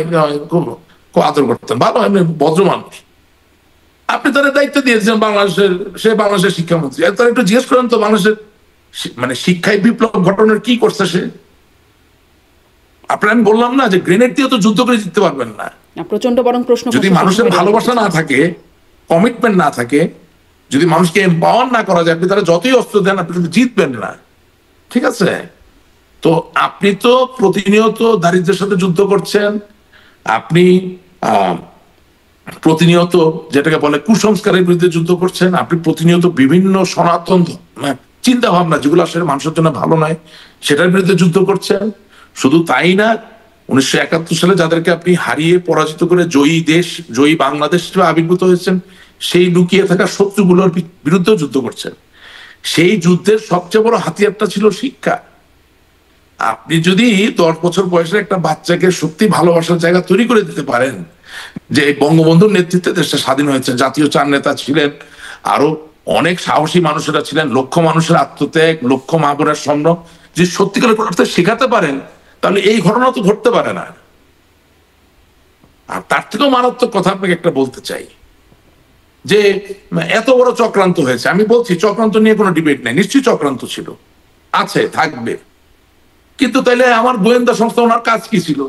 খুব আদর করতেন, ভালো এমনি ভদ্র মানুষ। আপনি তারা দায়িত্ব দিয়েছেন বাংলাদেশের, সে বাংলাদেশের শিক্ষামন্ত্রী, তারা একটু জিজ্ঞেস করেন তো বাংলাদেশের মানে শিক্ষায় বিপ্লব ঘটনার কি করছে সে? আপনার আমি বললাম না যে গ্রেনেড দিয়ে তো যুদ্ধ করে জিততে পারবেন না। প্রচন্ড বরং প্রশ্ন, যদি মানুষের ভালোবাসা না থাকে, কমিটমেন্ট না থাকে, যদি মানুষকে এম্পাওয়ার না করা যায়, আপনি তারা যতই অস্ত্র দেন আপনি কিন্তু জিতবেন না। ঠিক আছে? তো আপনি তো প্রতিনিয়ত দারিদ্র্যের সাথে যুদ্ধ করছেন, আপনি প্রতিনিয়ত যেটাকে বলে কুসংস্কারের বিরুদ্ধে যুদ্ধ করছেন, আপনি প্রতিনিয়ত বিভিন্ন সনাতন চিন্তা ভাবনা যেগুলো আসলে মানুষের জন্য ভালো নয় সেটার বিরুদ্ধে যুদ্ধ করছেন। শুধু তাই না, 1971 সালে যাদেরকে আপনি হারিয়ে পরাজিত করে জয়ী দেশ, জয়ী বাংলাদেশ হিসেবে আবির্ভূত হয়েছেন, সেই লুকিয়ে থাকা শত্রুগুলোর বিরুদ্ধেও যুদ্ধ করছেন। সেই যুদ্ধের সবচেয়ে বড় হাতিয়ারটা ছিল শিক্ষা। আপনি যদি 10 বছর বয়সের একটা বাচ্চাকে সত্যি ভালোবাসার জায়গা তৈরি করে দিতে পারেন, যে বঙ্গবন্ধুর নেতৃত্বে দেশটা স্বাধীন হয়েছে, জাতীয় চার নেতা ছিলেন, আরো অনেক সাহসী মানুষেরা ছিলেন, লক্ষ মানুষের আত্মত্যাগ, লক্ষ মা বোনের স্বপ্ন, যে সত্যিকারের করতে শেখাতে পারেন, তাহলে এই ঘটনা তো ঘটতে পারে না। আর তার থেকেও মারাত্মক কথা আপনাকে একটা বলতে চাই, যে এত বড় চক্রান্ত হয়েছে। আমি বলছি চক্রান্ত নিয়ে কোনো ডিবেট নেই, নিশ্চয়ই চক্রান্ত ছিল, আছে, থাকবে। কিন্তু তাইলে আমার গোয়েন্দা সংস্থা, ওনার কাজ কি ছিল?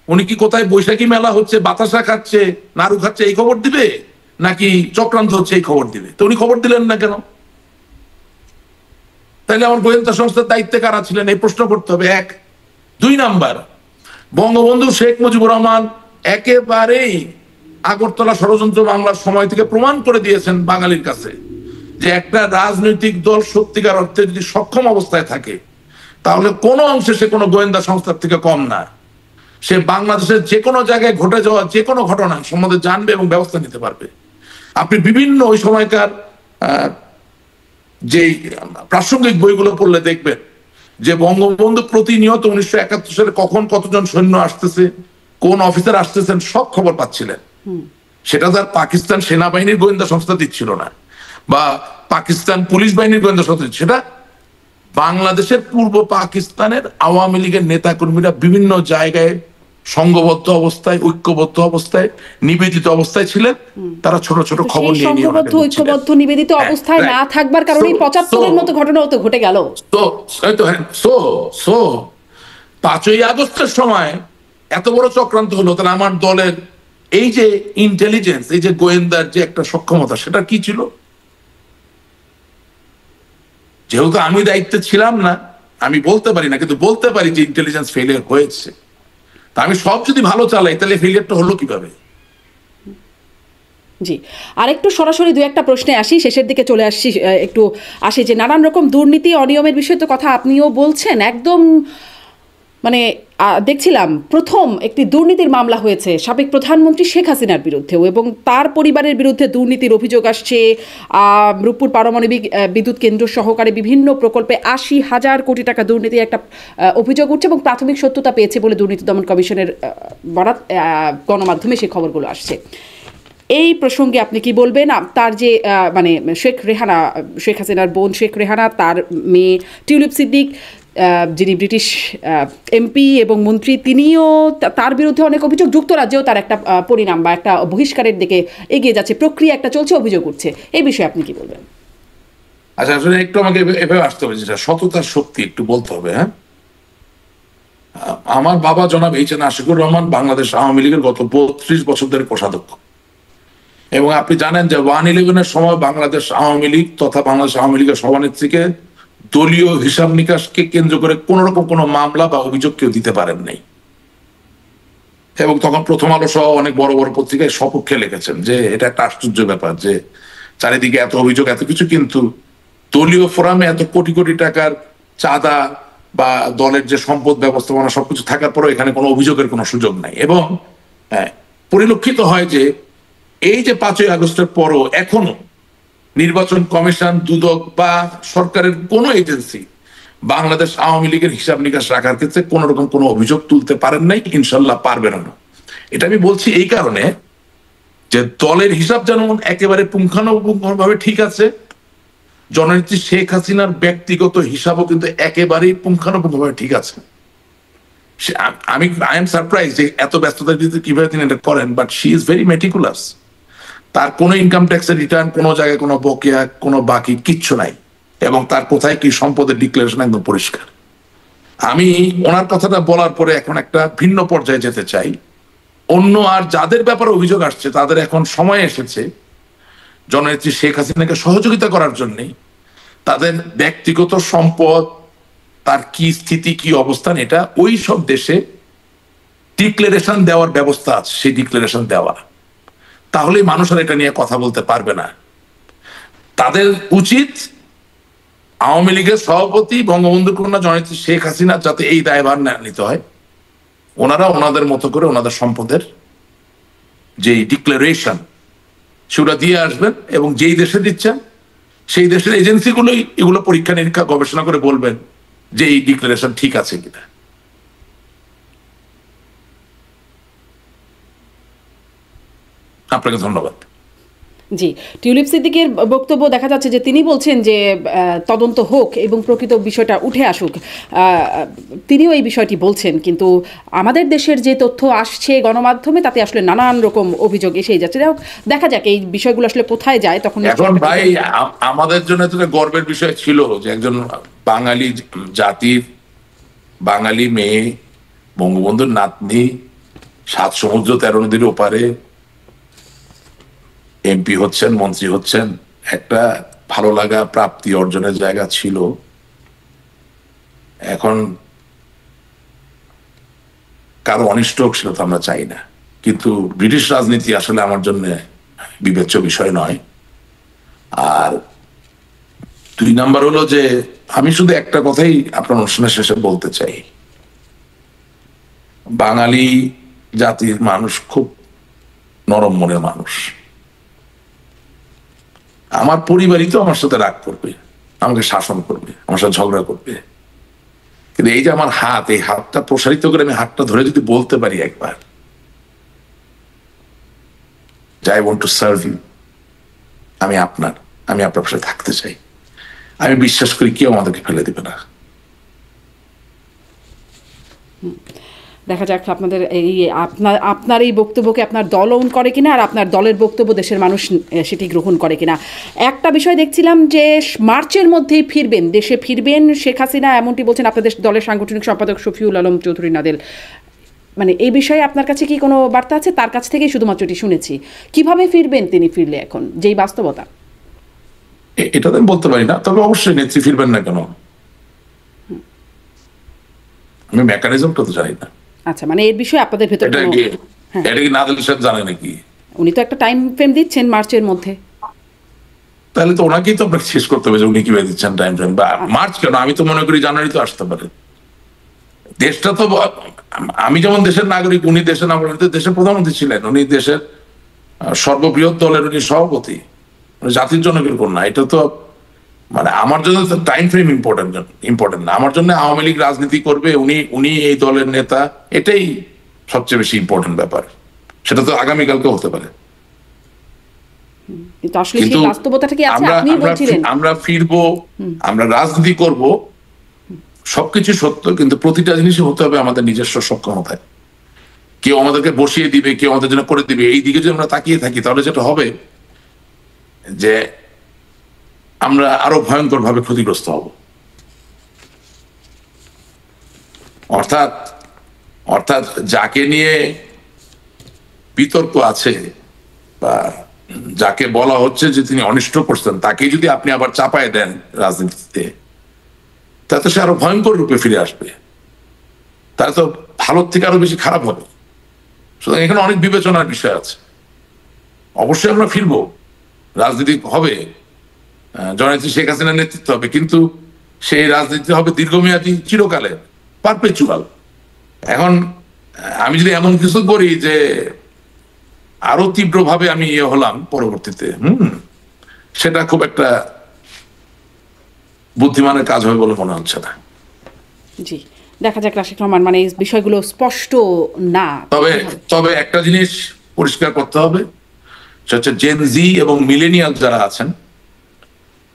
উনি কি কোথায় বৈশাখী মেলা হচ্ছে, বাতাসা খাচ্ছে, নাড়ু খাচ্ছে এই খবর দিবে, নাকি চক্রান্ত হচ্ছে এই খবর দিবে? তো উনি খবর দিলেন না কেন? তাইলে আমার গোয়েন্দা সংস্থার দায়িত্বে কারা ছিলেন, এই প্রশ্ন করতে হবে। 1। 2 নাম্বার, বঙ্গবন্ধু শেখ মুজিবুর রহমান একেবারেই আগরতলা ষড়যন্ত্র মামলার সময় থেকে প্রমাণ করে দিয়েছেন বাঙালির কাছে যে একটা রাজনৈতিক দল সত্যিকার অর্থে যদি সক্ষম অবস্থায় থাকে, তাহলে কোনো অংশে সে কোনো গোয়েন্দা সংস্থার থেকে কম না। সে বাংলাদেশের যে কোনো জায়গায় ঘটে যাওয়া যে কোনো ঘটনা সম্বন্ধে জানবে এবং ব্যবস্থা নিতে পারবে। আপনি বিভিন্ন ওই সময়কার যে প্রাসঙ্গিক বইগুলো পড়লে দেখবেন যে বঙ্গবন্ধু প্রতিনিয়ত 1971 সালে কখন কতজন সৈন্য আসতেছে, কোন অফিসার আসতেছেন, সব খবর পাচ্ছিলেন। সেটা তার পাকিস্তান সেনাবাহিনীর গোয়েন্দা সংস্থা দিচ্ছিল না, বা পাকিস্তান পুলিশ বাহিনীর গোয়েন্দা সংস্থা, সেটা বাংলাদেশের পূর্ব পাকিস্তানের আওয়ামী লীগের নেতা কর্মীরা বিভিন্ন জায়গায় সংঘবদ্ধ অবস্থায়, ঐক্যবদ্ধ অবস্থায়, নিবেদিত অবস্থায় ছিলেন। তারা ছোট ছোট খবর নিয়ে নিয়ে সংঘবদ্ধ, ঐক্যবদ্ধ, নিবেদিত অবস্থায় না থাকবার কারণে 75-এর মতো ঘটনাও তো ঘটে গেল। তো 5ই আগস্টের সময় এত বড় চক্রান্ত হলো, তাহলে আমার দলের এই যে ইন্টেলিজেন্স, এই যে গোয়েন্দার যে একটা সক্ষমতা, সেটা কি ছিল? যেহেতু আমি দায়িত্বে ছিলাম না, আমি বলতে পারি না, কিন্তু বলতে পারি যে ইন্টেলিজেন্স ফেলিয়ার হয়েছে। তা আমি সব যদি ভালো চালাই, তাহলে ফেলিয়ারটা হলো কিভাবে? জি, আরেকটু সরাসরি 2-1টা প্রশ্নে আসি, শেষের দিকে চলে আসি যে নানান রকম দুর্নীতি, অনিয়মের বিষয়ে তো কথা আপনিও বলছেন। একদম মানে দেখছিলাম প্রথম একটি দুর্নীতির মামলা হয়েছে সাবেক প্রধানমন্ত্রী শেখ হাসিনার বিরুদ্ধেও, এবং তার পরিবারের বিরুদ্ধে দুর্নীতির অভিযোগ আসছে। রূপপুর পারমাণবিক বিদ্যুৎ কেন্দ্র সহকারে বিভিন্ন প্রকল্পে 80,000 কোটি টাকা দুর্নীতির একটা অভিযোগ উঠছে, এবং প্রাথমিক সত্যতা পেয়েছে বলে দুর্নীতি দমন কমিশনের বরাত গণমাধ্যমে সেই খবরগুলো আসছে। এই প্রসঙ্গে আপনি কি বলবেন? তার যে মানে শেখ হাসিনার বোন শেখ রেহানা, তার মেয়ে টিউলিপ সিদ্দিক, যিনি ব্রিটিশ এমপি এবং মন্ত্রী, তিনিও, তার বিরুদ্ধে অনেক অভিযোগ। যুক্তরাজ্যেও তার একটা পরিণাম বা একটা বহিষ্কারের দিকে এগিয়ে যাচ্ছে, প্রক্রিয়া একটা চলছে, অভিযোগ উঠছে। এই বিষয়ে আপনি কি বলবেন? আচ্ছা, আসলে একটু আমাকে এভাবে আসতে হবে, যেটা সততার শক্তি একটু বলতে হবে। হ্যাঁ, আমার বাবা জনাব এইচ.এন. আশিকুর রহমান বাংলাদেশ আওয়ামী লীগের গত 32 বছর ধরে কোষাধ্যক্ষ, এবং আপনি জানেন যে 1/11-এর সময় বাংলাদেশ আওয়ামী লীগ তথা বাংলাদেশ আওয়ামী লীগের সভানেত্রীকে দলীয় হিসাব নিকাশকে কেন্দ্র করে কোন রকম কোনো মামলা বা অভিযোগ কেউ দিতে পারেন নাই। এবং তখন প্রথম আলো সহ অনেক বড় বড় পত্রিকায় সপক্ষে লিখেছেন যে এটা একটা আশ্চর্য ব্যাপার যে চারিদিকে এত অভিযোগ, এত কিছু, কিন্তু দলীয় ফোরামে এত কোটি কোটি টাকার চাঁদা বা দলের যে সম্পদ ব্যবস্থাপনা সবকিছু থাকার পরেও এখানে কোনো অভিযোগের কোনো সুযোগ নাই। এবং পরিলক্ষিত হয় যে এই যে 5ই আগস্টের পরও এখনো নির্বাচন কমিশন, দুদক বা সরকারের কোন এজেন্সি বাংলাদেশ আওয়ামী লীগের হিসাব নিকাশ রাখার ক্ষেত্রে কোন রকম কোনো অভিযোগ তুলতে পারেন নাই, ইনশাল্লাহ পারবেন না। এটা আমি বলছি এই কারণে যে দলের হিসাব যেমন একেবারে পুঙ্খানুপুঙ্খভাবে ঠিক আছে, জননেত্রী শেখ হাসিনার ব্যক্তিগত হিসাবও কিন্তু একেবারেই পুঙ্খানুপুঙ্খভাবে ঠিক আছে। আই এম সারপ্রাইজ যে এত ব্যস্ততার ভিতরে কিভাবে তিনি এটা করেন, but she is very meticulous. তার কোনো ইনকাম ট্যাক্সের রিটার্ন, কোনো জায়গায় কোনো বকেয়া, কোনো বাকি কিচ্ছু নাই, এবং তার কোথায় কি সম্পদের ডিক্লারেশন একদম পরিষ্কার। আমি ওনার কথাটা বলার পরে এখন একটা ভিন্ন পর্যায়ে যেতে চাই। অন্য আর যাদের ব্যাপারে অভিযোগ আসছে, তাদের এখন সময় এসেছে জননেত্রী শেখ হাসিনাকে সহযোগিতা করার জন্যে তাদের ব্যক্তিগত সম্পদ, তার কি স্থিতি, কি অবস্থান, এটা ওই সব দেশে ডিক্লারেশন দেওয়ার ব্যবস্থা আছে, সেই ডিক্লারেশন দেওয়া। তাহলেই মানুষ আর এটা নিয়ে কথা বলতে পারবে না। তাদের উচিত আওয়ামী লীগের সভাপতি বঙ্গবন্ধু কন্যা জননেত্রী শেখ হাসিনা যাতে এই দায়ভার নিতে হয়, ওনারা ওনাদের মতো করে ওনাদের সম্পদের যে ডিক্লারেশন সেগুলো দিয়ে আসবেন, এবং যেই দেশে দিচ্ছেন সেই দেশের এজেন্সিগুলোই এগুলো পরীক্ষা নিরীক্ষা গবেষণা করে বলবেন যে এই ডিক্লারেশন ঠিক আছে কিনা। আপনাকে ধন্যবাদ। জি, টিউলিপ সিদ্দিকের বক্তব্য দেখা যাচ্ছে যে তিনি বলছেন যে তদন্ত হোক এবং প্রকৃত বিষয়টা উঠে আসুক। তিনিও এই বিষয়টি বলছেন, কিন্তু আমাদের দেশের যে তথ্য আসছে গণমাধ্যমে তাতে আসলে নানান রকম অভিযোগ এসেই যাচ্ছে। দেখা যাক এই বিষয়গুলো আসলে কোথায় যায় তখন। এখন ভাই আমাদের জন্য তো গর্বের বিষয় ছিল যে একজন বাঙালি জাতির বাঙালি মেয়ে, বঙ্গবন্ধুর নাতনি, 7 সমুদ্র 13 নদীর ওপারে এমপি হচ্ছেন, মন্ত্রী হচ্ছেন, একটা ভালো লাগা প্রাপ্তি অর্জনের জায়গা ছিল। এখন কারো অনিষ্ট হোক সেটা তো আমরা চাই না, কিন্তু ব্রিটিশ রাজনীতি আসলে আমার জন্য বিবেচ্য বিষয় নয়। আর 2 নাম্বার হলো যে আমি শুধু একটা কথাই আপনার অনুষ্ঠানের শেষে বলতে চাই, বাঙালি জাতির মানুষ খুব নরম মনের মানুষ। আমার পরিবারই তো আমার সাথে রাগ করবে, আমাকে শাসন করবে, আমার সাথে ঝগড়া করবে, কিন্তু এই যে আমার হাত, এই হাতটা প্রসারিত করে আমি হাতটা ধরে যদি বলতে পারি একবার, I want to serve you, আমি আপনার সাথে থাকতে চাই, আমি বিশ্বাস করি কেউ আমাদেরকে ফেলে দিবে না। দেখা যাক আপনাদের এই আপনার এই বক্তব্যকে আপনার দল ওন করে কিনা, আর আপনার দলের বক্তব্য দেশের মানুষ সেটি গ্রহণ করে কিনা। একটা বিষয় দেখছিলাম যে মার্চের মধ্যেই ফিরবেন, দেশে ফিরবেন শেখ হাসিনা, এমনটি বলছেন আপনাদের দলের সাংগঠনিক সম্পাদক শফিউল আলম চৌধুরী নাদেল। মানে এই বিষয়ে আপনার কাছে কি কোনো বার্তা আছে? তার কাছ থেকেই শুধুমাত্র এটি শুনেছি। কিভাবে ফিরবেন তিনি ফিরলে, এখন যেই বাস্তবতা? এটা তো আমি বলতে পারি না, তবে অবশ্যই নেত্রী ফিরবেন না কেন, আমি মেকানিজমটা তো জানি না। আচ্ছা, মানে এর বিষয়ে আপনাদের ভেতর এটা কি নাদেল সাহেব জানে নাকি? উনি তো একটা টাইম ফ্রেম দিচ্ছেন মার্চের মধ্যে, তাহলে তো ওনাকেই তো আপনাকে শেষ করতে হবে যে উনি কিভাবে দিচ্ছেন টাইম ফ্রেম। বা মার্চ কেন, আমি তো মনে করি জানুয়ারি তো আসতে পারে। দেশটা তো, আমি যেমন দেশের নাগরিক, উনি দেশের নাগরিক, দেশের প্রধানমন্ত্রী ছিলেন, উনি দেশের সর্ববৃহৎ দলের উনি সভাপতি, জাতির জনকের কন্যা। এটা তো মানে আমার জন্য তো টাইম ফ্রেম ইম্পর্টেন্ট না, আমার জন্য আওয়ামী লীগ রাজনীতি করবে, উনি এই দলের নেতা, এটাই সবচেয়ে বেশি ইম্পর্টেন্ট ব্যাপার। সেটা তো আগামীকালকে হতে পারে, কিন্তু আমরা ফিরবো, আমরা রাজনীতি করব, সবকিছু সত্য, কিন্তু প্রতিটা জিনিসই হতে হবে আমাদের নিজস্ব সক্ষমতায়। কেউ আমাদেরকে বসিয়ে দিবে, কেউ আমাদের জন্য করে দিবে, এই দিকে যদি আমরা তাকিয়ে থাকি তাহলে যেটা হবে যে আমরা আরো ভয়ঙ্কর ভাবে ক্ষতিগ্রস্ত হব। অর্থাৎ যাকে নিয়ে বিতর্ক আছে বা যাকে বলা হচ্ছে যে তিনি অনিষ্ট করছেন, তাকে যদি আপনি আবার চাপায় দেন রাজনীতিতে, তাতে সে আরো ভয়ঙ্কর রূপে ফিরে আসবে, তাহলে তো ভালোর থেকে আরো বেশি খারাপ হবে। সুতরাং এখানে অনেক বিবেচনার বিষয় আছে। অবশ্যই আমরা ফিরবো, রাজনীতি হবে, জননেত্রী শেখ হাসিনার নেতৃত্ব হবে, কিন্তু সেই রাজনীতি হবে দীর্ঘমেয়াদী, চিরকালে, পারপেচুয়াল। এখন আমি যদি এমন কিছু করি যে আরো তীব্রভাবে আমি হলাম পরবর্তীতে, সেটা খুব একটা বুদ্ধিমানের কাজ হবে বলে মনে হচ্ছে না। জি, দেখা যাক রাশিদ রহমান, মানে এই বিষয়গুলো স্পষ্ট না। তবে একটা জিনিস পরিষ্কার করতে হবে, সেটা হচ্ছে জেন জি এবং মিলেনিয়াল যারা আছেন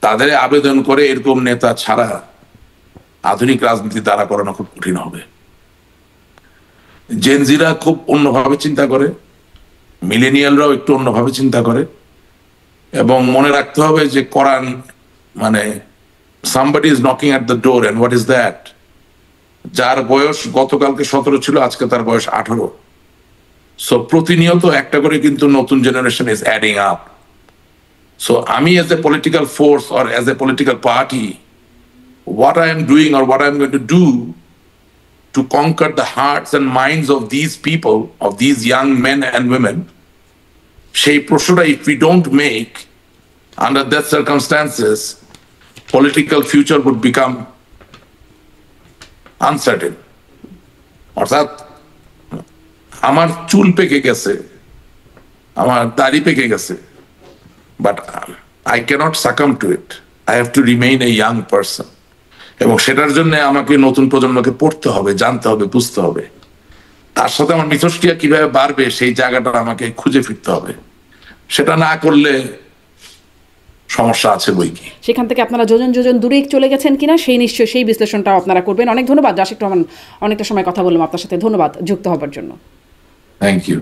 তাদের আবেদন করে এরকম নেতা ছাড়া আধুনিক রাজনীতি দ্বারা করানো খুব কঠিন হবে। জেন জিরা খুব অন্যভাবে চিন্তা করে, মিলেনিয়ালরাও একটু অন্যভাবে চিন্তা করে, এবং মনে রাখতে হবে যে কোরআন মানে somebody is knocking at the door, and what is that? যার বয়স গতকালকে 17 ছিল, আজকে তার বয়স 18। সো প্রতিনিয়ত একটা করে কিন্তু নতুন generation is adding up. So আমি as a political force or as a political party, what I am doing or what I am going to do to conquer the hearts and minds of these people, of these young men and women, সেই প্রশ্নটা if we don't make under that circumstances political future would become uncertain. অর্থাৎ আমার চুল পেকে গেছে, আমার দাড়ি পেকে গেছে, but I cannot succumb to it, I have to remain a young person. এবং সেটার জন্য আমাকে নতুন প্রজন্মকে পড়তে হবে, জানতে হবে, বুঝতে হবে। তার সাথে আমার মিথস্ক্রিয়া কিভাবে বাড়বে সেই জায়গাটা আমাকে খুঁজে ফিরতে হবে। সেটা না করলে সমস্যা আছে বই কি। সেখান থেকে আপনারা যোজন যোজন দূরে চলে গেছেন কিনা সেই নিশ্চয়ই সেই বিশ্লেষণটাও আপনারা করবেন। অনেক ধন্যবাদ রাশেক রহমান, অনেকটা সময় কথা বললাম আপনার সাথে। ধন্যবাদ যুক্ত হবার জন্য। Thank you.